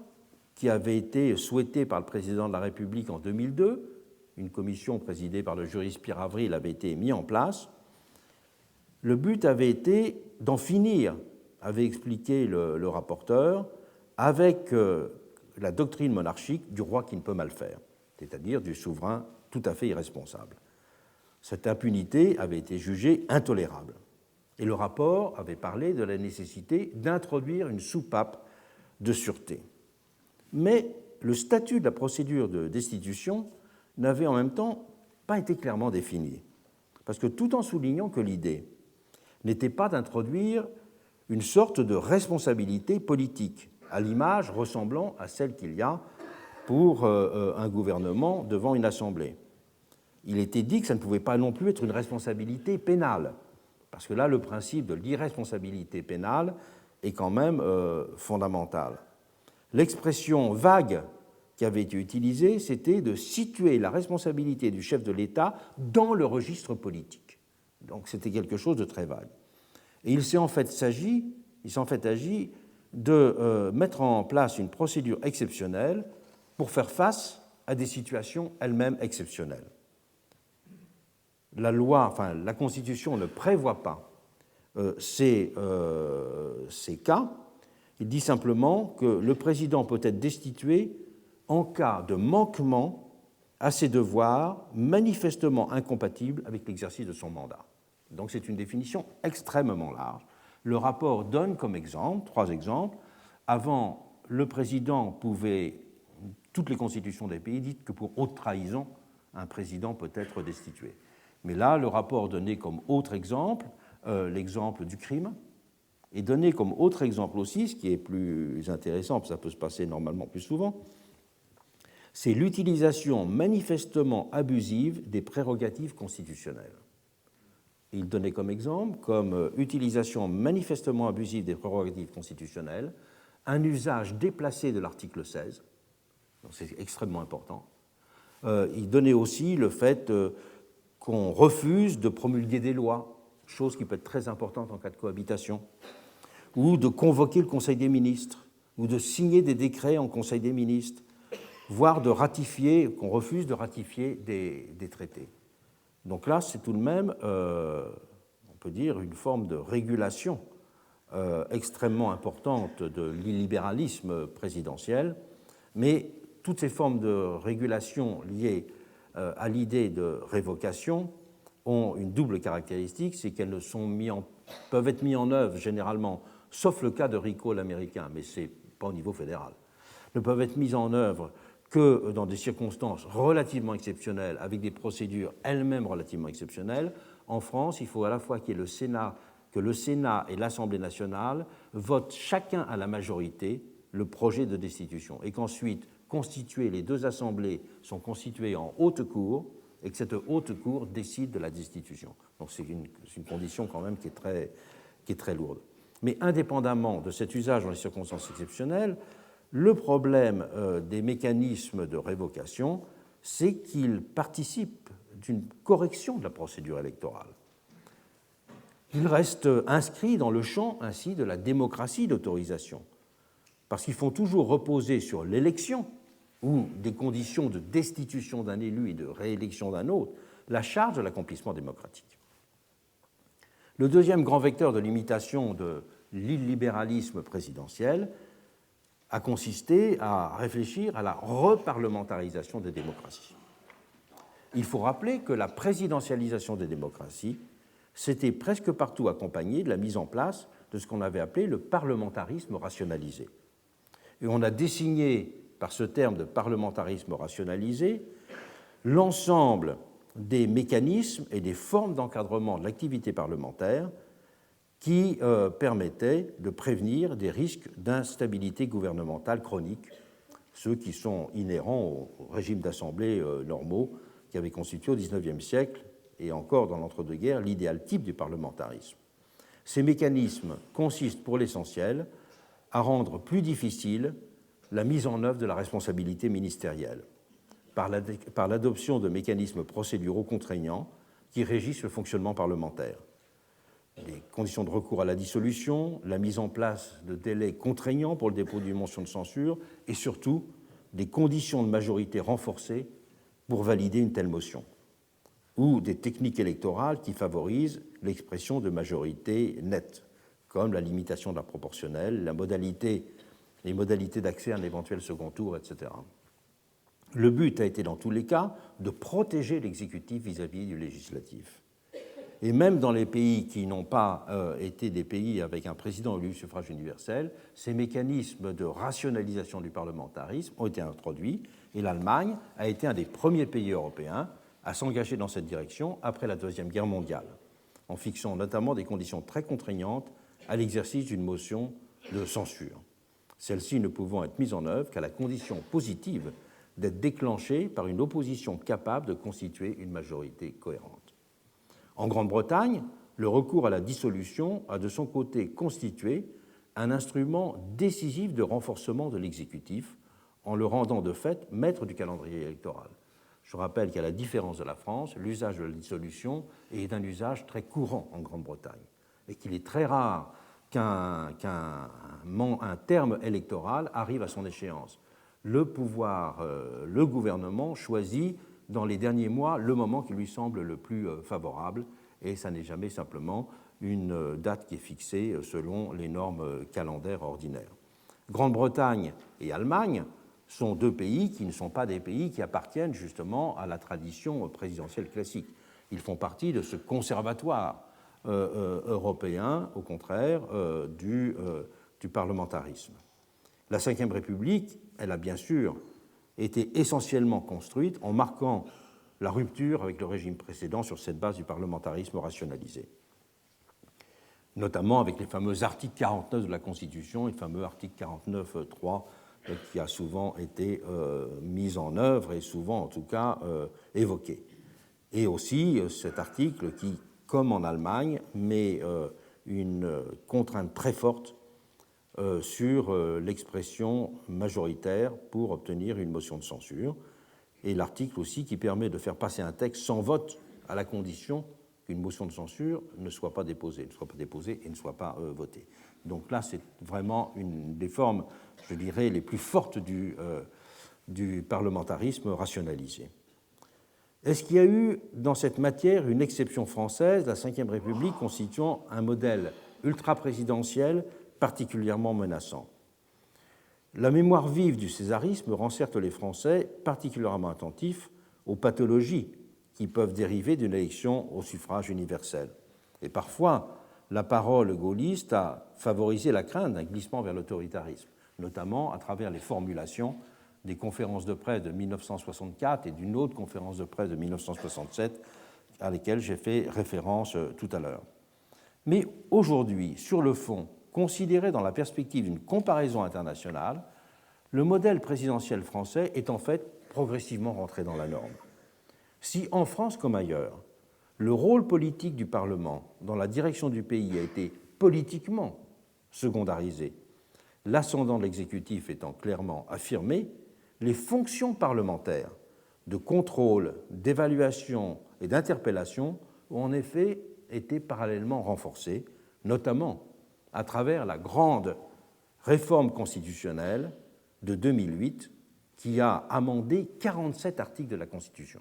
qui avait été souhaitée par le président de la République en 2002, une commission présidée par le juriste Pierre Avril avait été mise en place, le but avait été d'en finir, avait expliqué le rapporteur, avec la doctrine monarchique du roi qui ne peut mal faire, c'est-à-dire du souverain tout à fait irresponsable. Cette impunité avait été jugée intolérable. Et le rapport avait parlé de la nécessité d'introduire une soupape de sûreté. Mais le statut de la procédure de destitution n'avait en même temps pas été clairement défini. Parce que tout en soulignant que l'idée n'était pas d'introduire une sorte de responsabilité politique, à l'image ressemblant à celle qu'il y a pour un gouvernement devant une assemblée. Il était dit que ça ne pouvait pas non plus être une responsabilité pénale, parce que là, le principe de l'irresponsabilité pénale est quand même fondamental. L'expression vague qui avait été utilisée, c'était de situer la responsabilité du chef de l'État dans le registre politique. Donc c'était quelque chose de très vague. Et il s'en fait agi de mettre en place une procédure exceptionnelle pour faire face à des situations elles-mêmes exceptionnelles. La Constitution ne prévoit pas ces cas. Il dit simplement que le président peut être destitué en cas de manquement à ses devoirs manifestement incompatibles avec l'exercice de son mandat. Donc c'est une définition extrêmement large. Le rapport donne comme exemple, 3 exemples. Avant, le président pouvait, toutes les constitutions des pays disent que pour haute trahison, un président peut être destitué. Mais là, le rapport donnait comme autre exemple l'exemple du crime, et donnait comme autre exemple aussi, ce qui est plus intéressant, parce que ça peut se passer normalement plus souvent, c'est l'utilisation manifestement abusive des prérogatives constitutionnelles. Il donnait comme exemple, comme utilisation manifestement abusive des prérogatives constitutionnelles, un usage déplacé de l'article 16, donc c'est extrêmement important. Il donnait aussi le fait qu'on refuse de promulguer des lois, chose qui peut être très importante en cas de cohabitation, ou de convoquer le Conseil des ministres, ou de signer des décrets en Conseil des ministres, voire de ratifier, qu'on refuse de ratifier des traités. Donc là, c'est tout de même, on peut dire, une forme de régulation extrêmement importante de l'illibéralisme présidentiel, mais toutes ces formes de régulation liées à l'idée de révocation ont une double caractéristique, c'est qu'elles peuvent être mises en œuvre généralement, sauf le cas de recall américain, mais ce n'est pas au niveau fédéral, ne peuvent être mises en œuvre que dans des circonstances relativement exceptionnelles, avec des procédures elles-mêmes relativement exceptionnelles. En France, il faut à la fois qu'il y ait que le Sénat et l'Assemblée nationale votent chacun à la majorité le projet de destitution, et qu'ensuite, les 2 assemblées sont constituées en haute cour, et que cette haute cour décide de la destitution. Donc c'est une condition quand même qui est très lourde. Mais indépendamment de cet usage dans les circonstances exceptionnelles, le problème des mécanismes de révocation, c'est qu'ils participent d'une correction de la procédure électorale. Ils restent inscrits dans le champ ainsi de la démocratie d'autorisation, parce qu'ils font toujours reposer sur l'élection ou des conditions de destitution d'un élu et de réélection d'un autre la charge de l'accomplissement démocratique. Le deuxième grand vecteur de limitation de l'illibéralisme présidentiel a consisté à réfléchir à la reparlementarisation des démocraties. Il faut rappeler que la présidentialisation des démocraties s'était presque partout accompagnée de la mise en place de ce qu'on avait appelé le parlementarisme rationalisé. Et on a désigné par ce terme de parlementarisme rationalisé l'ensemble des mécanismes et des formes d'encadrement de l'activité parlementaire qui permettaient de prévenir des risques d'instabilité gouvernementale chronique, ceux qui sont inhérents au régime d'assemblée normaux qui avaient constitué au XIXe siècle et encore dans l'entre-deux-guerres l'idéal type du parlementarisme. Ces mécanismes consistent pour l'essentiel à rendre plus difficile la mise en œuvre de la responsabilité ministérielle par l'adoption de mécanismes procéduraux contraignants qui régissent le fonctionnement parlementaire. Les conditions de recours à la dissolution, la mise en place de délais contraignants pour le dépôt d'une motion de censure et surtout des conditions de majorité renforcées pour valider une telle motion, ou des techniques électorales qui favorisent l'expression de majorité nette, comme la limitation de la proportionnelle, les modalités d'accès à un éventuel second tour, etc. Le but a été dans tous les cas de protéger l'exécutif vis-à-vis du législatif. Et même dans les pays qui n'ont pas été des pays avec un président élu au suffrage universel, ces mécanismes de rationalisation du parlementarisme ont été introduits, et l'Allemagne a été un des premiers pays européens à s'engager dans cette direction après la Deuxième Guerre mondiale, en fixant notamment des conditions très contraignantes à l'exercice d'une motion de censure, celles-ci ne pouvant être mises en œuvre qu'à la condition positive d'être déclenchées par une opposition capable de constituer une majorité cohérente. En Grande-Bretagne, le recours à la dissolution a de son côté constitué un instrument décisif de renforcement de l'exécutif en le rendant de fait maître du calendrier électoral. Je rappelle qu'à la différence de la France, l'usage de la dissolution est un usage très courant en Grande-Bretagne et qu'il est très rare qu'un terme électoral arrive à son échéance. Le gouvernement choisit dans les derniers mois le moment qui lui semble le plus favorable, et ça n'est jamais simplement une date qui est fixée selon les normes calendaires ordinaires. Grande-Bretagne et Allemagne sont deux pays qui ne sont pas des pays qui appartiennent justement à la tradition présidentielle classique. Ils font partie de ce conservatoire européen, au contraire, du parlementarisme. La Ve République, elle a bien sûr été essentiellement construite en marquant la rupture avec le régime précédent sur cette base du parlementarisme rationalisé, notamment avec les fameux articles 49 de la Constitution et le fameux article 49.3 qui a souvent été mis en œuvre et souvent en tout cas évoqué. Et aussi cet article qui, comme en Allemagne, met une contrainte très forte sur l'expression majoritaire pour obtenir une motion de censure, et l'article aussi qui permet de faire passer un texte sans vote à la condition qu'une motion de censure ne soit pas déposée et ne soit pas votée. Donc là, c'est vraiment une des formes, je dirais, les plus fortes du parlementarisme rationalisé. Est-ce qu'il y a eu dans cette matière une exception française, la Ve République constituant un modèle ultra-présidentiel particulièrement menaçant? La mémoire vive du césarisme rend certes les Français particulièrement attentifs aux pathologies qui peuvent dériver d'une élection au suffrage universel. Et parfois, la parole gaulliste a favorisé la crainte d'un glissement vers l'autoritarisme, notamment à travers les formulations des conférences de presse de 1964 et d'une autre conférence de presse de 1967 à lesquelles j'ai fait référence tout à l'heure. Mais aujourd'hui, sur le fond, considéré dans la perspective d'une comparaison internationale, le modèle présidentiel français est en fait progressivement rentré dans la norme. Si en France comme ailleurs, le rôle politique du Parlement dans la direction du pays a été politiquement secondarisé, l'ascendant de l'exécutif étant clairement affirmé, les fonctions parlementaires de contrôle, d'évaluation et d'interpellation ont en effet été parallèlement renforcées, notamment à travers la grande réforme constitutionnelle de 2008 qui a amendé 47 articles de la Constitution.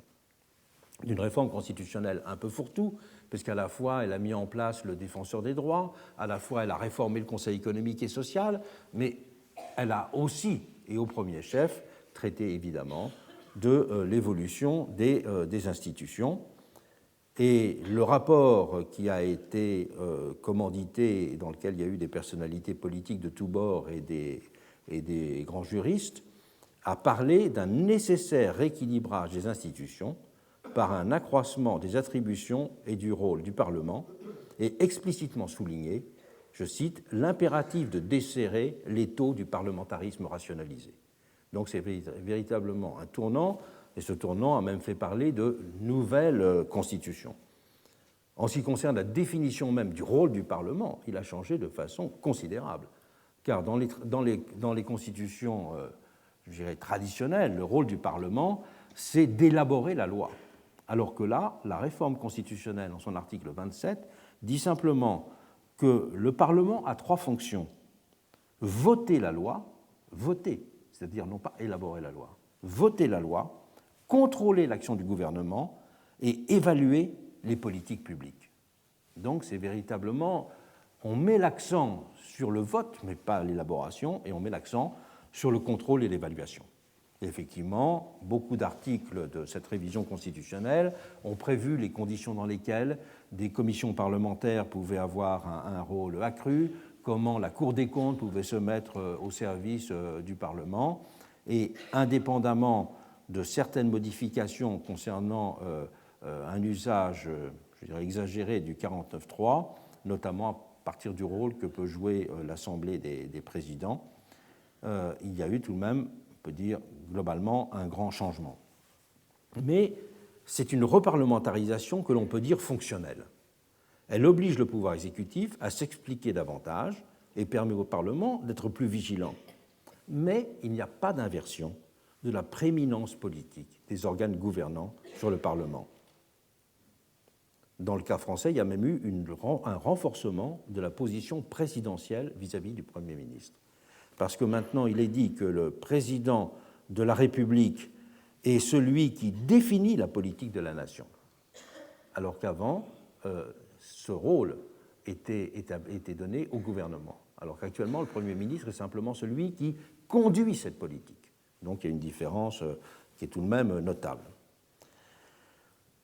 Une réforme constitutionnelle un peu fourre-tout, puisqu'à la fois elle a mis en place le défenseur des droits, à la fois elle a réformé le Conseil économique et social, mais elle a aussi, et au premier chef, traité évidemment de l'évolution des institutions. Et le rapport qui a été commandité, dans lequel il y a eu des personnalités politiques de tous bords et des grands juristes, a parlé d'un nécessaire rééquilibrage des institutions par un accroissement des attributions et du rôle du Parlement et explicitement souligné, je cite, l'impératif de desserrer l'étau du parlementarisme rationalisé. Donc c'est véritablement un tournant, et ce tournant a même fait parler de nouvelle constitution. En ce qui concerne la définition même du rôle du Parlement, il a changé de façon considérable, car dans les constitutions je dirais, traditionnelles, le rôle du Parlement, c'est d'élaborer la loi. Alors que là, la réforme constitutionnelle, en son article 27, dit simplement que le Parlement a trois fonctions. Voter la loi, voter, c'est-à-dire non pas élaborer la loi, voter la loi, contrôler l'action du gouvernement et évaluer les politiques publiques. Donc c'est véritablement, on met l'accent sur le vote, mais pas l'élaboration, et on met l'accent sur le contrôle et l'évaluation. Et effectivement, beaucoup d'articles de cette révision constitutionnelle ont prévu les conditions dans lesquelles des commissions parlementaires pouvaient avoir un rôle accru, comment la Cour des comptes pouvait se mettre au service du Parlement, et indépendamment de certaines modifications concernant un usage, je dirais, exagéré du 49.3, notamment à partir du rôle que peut jouer l'Assemblée des présidents, il y a eu tout de même, on peut dire, globalement, un grand changement. Mais c'est une reparlementarisation que l'on peut dire fonctionnelle. Elle oblige le pouvoir exécutif à s'expliquer davantage et permet au Parlement d'être plus vigilant. Mais il n'y a pas d'inversion de la prééminence politique des organes gouvernants sur le Parlement. Dans le cas français, il y a même eu un renforcement de la position présidentielle vis-à-vis du Premier ministre. Parce que maintenant, il est dit que le président de la République est celui qui définit la politique de la nation. Alors qu'avant, ce rôle était donné au gouvernement, alors qu'actuellement le Premier ministre est simplement celui qui conduit cette politique. Donc il y a une différence qui est tout de même notable.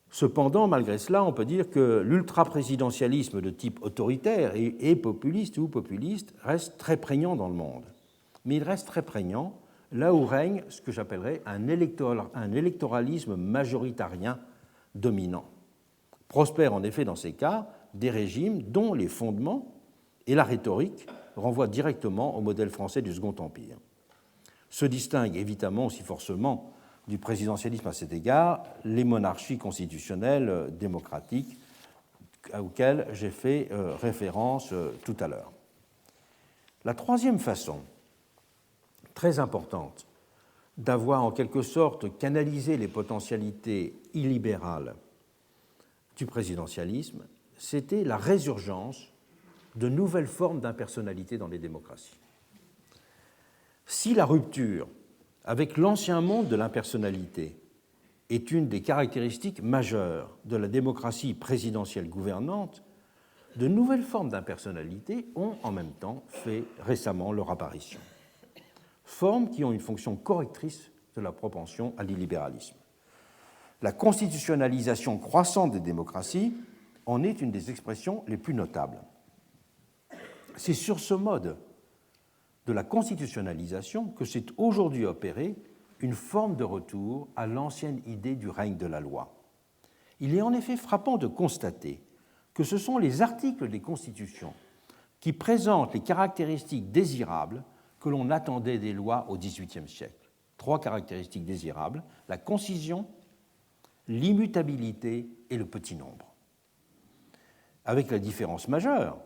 Cependant, malgré cela, on peut dire que l'ultra-présidentialisme de type autoritaire et populiste ou populiste reste très prégnant dans le monde. Mais il reste très prégnant là où règne ce que j'appellerais un électoralisme majoritarien dominant. Prospèrent en effet dans ces cas des régimes dont les fondements et la rhétorique renvoient directement au modèle français du Second Empire. Se distinguent évidemment aussi forcément du présidentialisme à cet égard les monarchies constitutionnelles démocratiques auxquelles j'ai fait référence tout à l'heure. La troisième façon, très importante, d'avoir en quelque sorte canalisé les potentialités illibérales du présidentialisme, c'était la résurgence de nouvelles formes d'impersonnalité dans les démocraties. Si la rupture avec l'ancien monde de l'impersonnalité est une des caractéristiques majeures de la démocratie présidentielle gouvernante, de nouvelles formes d'impersonnalité ont en même temps fait récemment leur apparition. Formes qui ont une fonction correctrice de la propension à l'illibéralisme. La constitutionnalisation croissante des démocraties en est une des expressions les plus notables. C'est sur ce mode de la constitutionnalisation que s'est aujourd'hui opérée une forme de retour à l'ancienne idée du règne de la loi. Il est en effet frappant de constater que ce sont les articles des constitutions qui présentent les caractéristiques désirables que l'on attendait des lois au XVIIIe siècle. 3 caractéristiques désirables, la concision, l'immutabilité et le petit nombre. Avec la différence majeure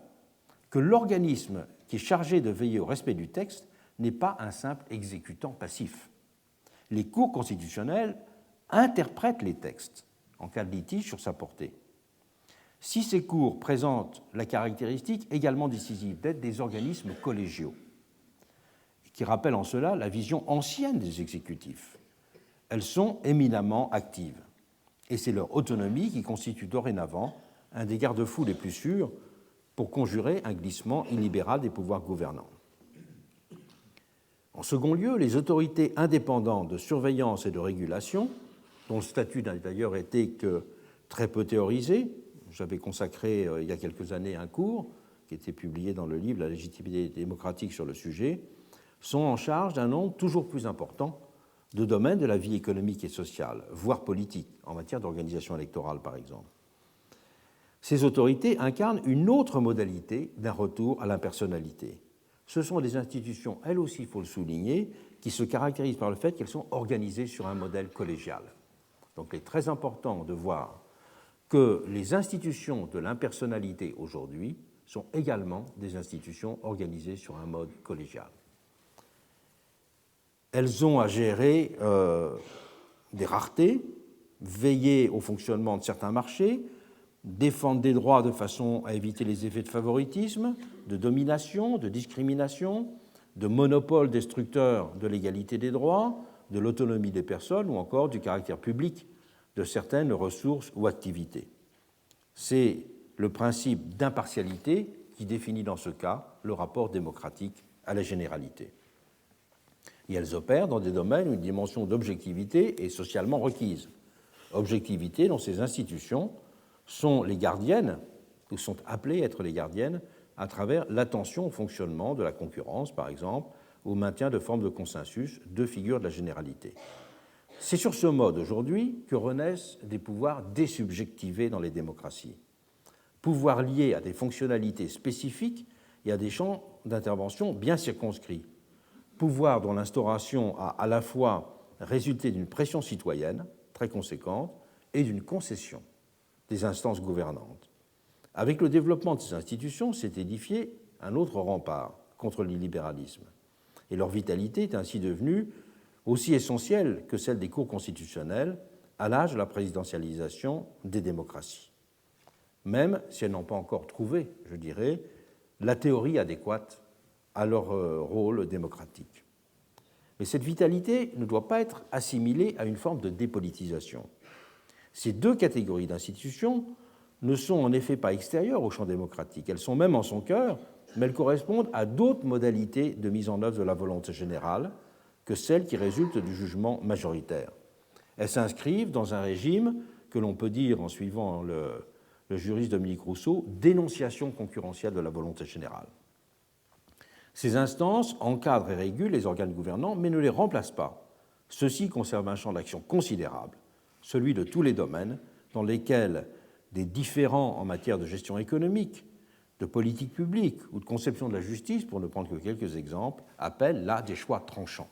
que l'organisme qui est chargé de veiller au respect du texte n'est pas un simple exécutant passif. Les cours constitutionnelles interprètent les textes en cas de litige sur sa portée. Si ces cours présentent la caractéristique également décisive d'être des organismes collégiaux, qui rappellent en cela la vision ancienne des exécutifs, elles sont éminemment actives, et c'est leur autonomie qui constitue dorénavant un des garde-fous les plus sûrs pour conjurer un glissement illibéral des pouvoirs gouvernants. En second lieu, les autorités indépendantes de surveillance et de régulation, dont le statut n'a d'ailleurs été que très peu théorisé, j'avais consacré il y a quelques années un cours qui était publié dans le livre « La légitimité démocratique » sur le sujet, sont en charge d'un nombre toujours plus important de domaines de la vie économique et sociale, voire politique, en matière d'organisation électorale par exemple. Ces autorités incarnent une autre modalité d'un retour à l'impersonnalité. Ce sont des institutions, elles aussi, il faut le souligner, qui se caractérisent par le fait qu'elles sont organisées sur un modèle collégial. Donc il est très important de voir que les institutions de l'impersonnalité aujourd'hui sont également des institutions organisées sur un mode collégial. Elles ont à gérer des raretés, veiller au fonctionnement de certains marchés, défendre des droits de façon à éviter les effets de favoritisme, de domination, de discrimination, de monopole destructeur de l'égalité des droits, de l'autonomie des personnes ou encore du caractère public de certaines ressources ou activités. C'est le principe d'impartialité qui définit dans ce cas le rapport démocratique à la généralité. Et elles opèrent dans des domaines où une dimension d'objectivité est socialement requise. Objectivité dont ces institutions sont les gardiennes, ou sont appelées à être les gardiennes, à travers l'attention au fonctionnement de la concurrence, par exemple, au maintien de formes de consensus, deux figures de la généralité. C'est sur ce mode aujourd'hui que renaissent des pouvoirs désubjectivés dans les démocraties. Pouvoirs liés à des fonctionnalités spécifiques et à des champs d'intervention bien circonscrits. Pouvoirs dont l'instauration a à la fois résulté d'une pression citoyenne très conséquente et d'une concession des instances gouvernantes. Avec le développement de ces institutions s'est édifié un autre rempart contre l'illibéralisme. Et leur vitalité est ainsi devenue aussi essentielle que celle des cours constitutionnelles à l'âge de la présidentialisation des démocraties. Même si elles n'ont pas encore trouvé, je dirais, la théorie adéquate à leur rôle démocratique. Mais cette vitalité ne doit pas être assimilée à une forme de dépolitisation. Ces deux catégories d'institutions ne sont en effet pas extérieures au champ démocratique, elles sont même en son cœur, mais elles correspondent à d'autres modalités de mise en œuvre de la volonté générale que celles qui résultent du jugement majoritaire. Elles s'inscrivent dans un régime que l'on peut dire, en suivant le juriste Dominique Rousseau, d'énonciation concurrentielle de la volonté générale. Ces instances encadrent et régulent les organes gouvernants, mais ne les remplacent pas. Ceux-ci conservent un champ d'action considérable, celui de tous les domaines dans lesquels des différends en matière de gestion économique, de politique publique ou de conception de la justice, pour ne prendre que quelques exemples, appellent là des choix tranchants.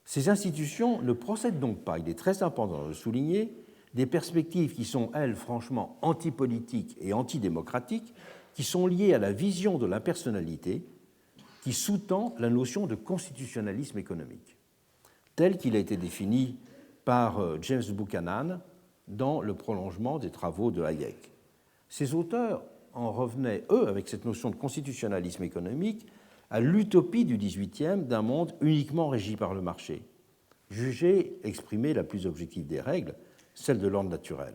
Ces institutions ne procèdent donc pas, il est très important de le souligner, des perspectives qui sont, elles, franchement antipolitiques et antidémocratiques, qui sont liées à la vision de l'impersonnalité qui sous-tend la notion de constitutionnalisme économique, tel qu'il a été défini par James Buchanan dans le prolongement des travaux de Hayek. Ces auteurs en revenaient, eux, avec cette notion de constitutionnalisme économique, à l'utopie du XVIIIe d'un monde uniquement régi par le marché, jugé exprimer la plus objective des règles, celle de l'ordre naturel.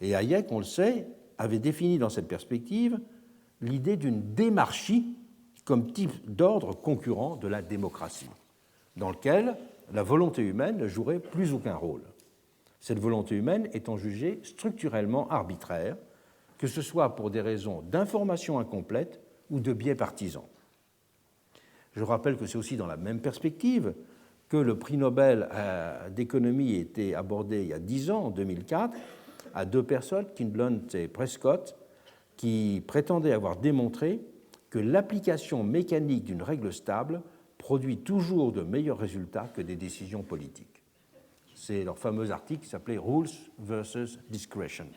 Et Hayek, on le sait, avait défini dans cette perspective l'idée d'une démarchie comme type d'ordre concurrent de la démocratie, dans lequel la volonté humaine ne jouerait plus aucun rôle. Cette volonté humaine étant jugée structurellement arbitraire, que ce soit pour des raisons d'information incomplète ou de biais partisans. Je rappelle que c'est aussi dans la même perspective que le prix Nobel d'économie a été abordé il y a 10 ans, en 2004, à deux personnes, Kim Blunt et Prescott, qui prétendaient avoir démontré que l'application mécanique d'une règle stable produit toujours de meilleurs résultats que des décisions politiques. C'est leur fameux article qui s'appelait Rules versus Discretion.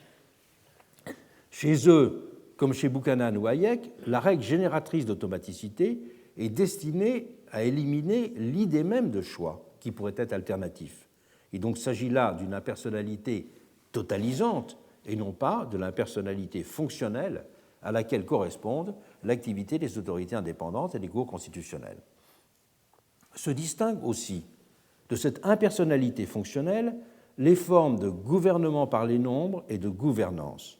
Chez eux, comme chez Buchanan ou Hayek, la règle génératrice d'automaticité est destinée à éliminer l'idée même de choix qui pourrait être alternatif. Et donc il s'agit là d'une impersonnalité totalisante et non pas de l'impersonnalité fonctionnelle à laquelle correspondent l'activité des autorités indépendantes et des cours constitutionnels. Se distinguent aussi de cette impersonnalité fonctionnelle les formes de gouvernement par les nombres et de gouvernance.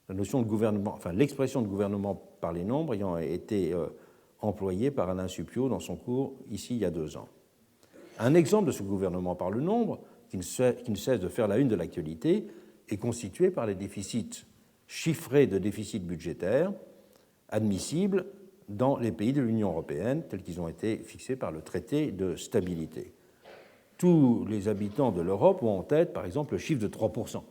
La notion de gouvernement, l'expression de gouvernement par les nombres ayant été employée par Alain Suppiot dans son cours ici il y a 2 ans. Un exemple de ce gouvernement par le nombre, qui ne cesse de faire la une de l'actualité, est constitué par les déficits chiffrés de déficit budgétaire admissibles dans les pays de l'Union européenne, tels qu'ils ont été fixés par le traité de stabilité. Tous les habitants de l'Europe ont en tête, par exemple, le chiffre de 3%,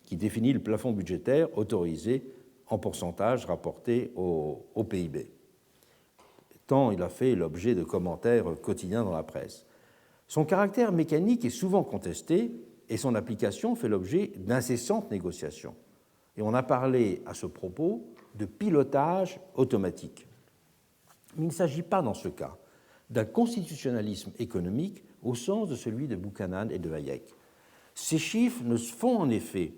qui définit le plafond budgétaire autorisé en pourcentage rapporté au PIB, tant il a fait l'objet de commentaires quotidiens dans la presse. Son caractère mécanique est souvent contesté et son application fait l'objet d'incessantes négociations. Et on a parlé à ce propos de pilotage automatique. Mais il ne s'agit pas dans ce cas d'un constitutionnalisme économique au sens de celui de Buchanan et de Hayek. Ces chiffres ne font en effet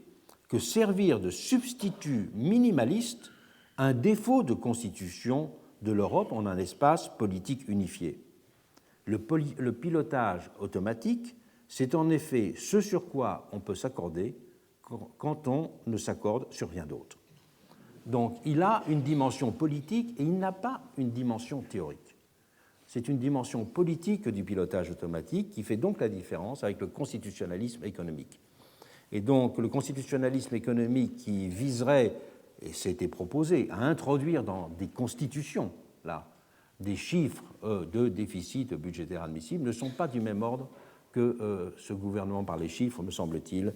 que servir de substitut minimaliste à un défaut de constitution de l'Europe en un espace politique unifié. Le pilotage automatique, c'est en effet ce sur quoi on peut s'accorder quand on ne s'accorde sur rien d'autre. Donc il a une dimension politique et il n'a pas une dimension théorique. C'est une dimension politique du pilotage automatique qui fait donc la différence avec le constitutionnalisme économique. Et donc le constitutionnalisme économique qui viserait, et c'était proposé, à introduire dans des constitutions, là, des chiffres de déficit budgétaire admissible, ne sont pas du même ordre que ce gouvernement par les chiffres, me semble-t-il,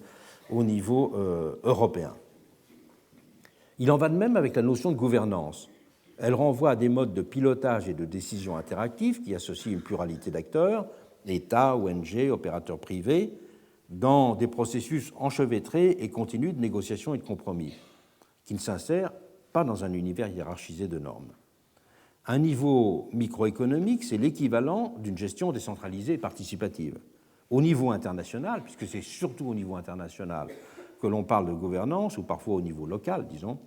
au niveau européen. Il en va de même avec la notion de gouvernance. Elle renvoie à des modes de pilotage et de décision interactifs qui associent une pluralité d'acteurs, États, ONG, opérateurs privés, dans des processus enchevêtrés et continus de négociation et de compromis, qui ne s'insèrent pas dans un univers hiérarchisé de normes. Un niveau microéconomique, c'est l'équivalent d'une gestion décentralisée et participative. Au niveau international, puisque c'est surtout au niveau international que l'on parle de gouvernance, ou parfois au niveau local, disons,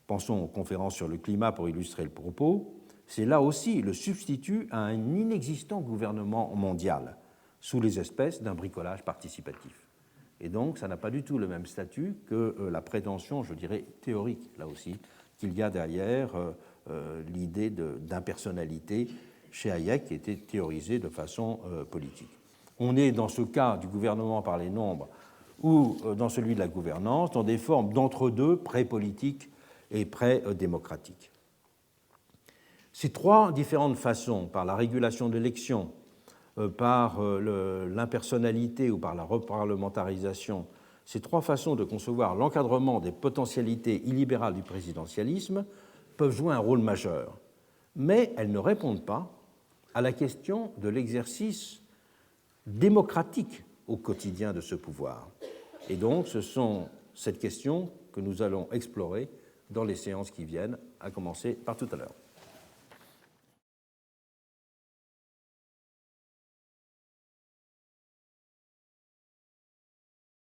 pensons aux conférences sur le climat pour illustrer le propos, c'est là aussi le substitut à un inexistant gouvernement mondial, sous les espèces d'un bricolage participatif. Et donc, ça n'a pas du tout le même statut que la prétention, je dirais, théorique, là aussi, qu'il y a derrière l'idée d'impersonnalité chez Hayek, qui était théorisée de façon politique. On est dans ce cas du gouvernement par les nombres ou dans celui de la gouvernance, dans des formes d'entre-deux pré-politiques et pré-démocratiques. Ces trois différentes façons, par la régulation de l'élection, par l'impersonnalité ou par la reparlementarisation, ces trois façons de concevoir l'encadrement des potentialités illibérales du présidentialisme peuvent jouer un rôle majeur, mais elles ne répondent pas à la question de l'exercice démocratique au quotidien de ce pouvoir. Et donc, ce sont cette question que nous allons explorer dans les séances qui viennent, à commencer par tout à l'heure.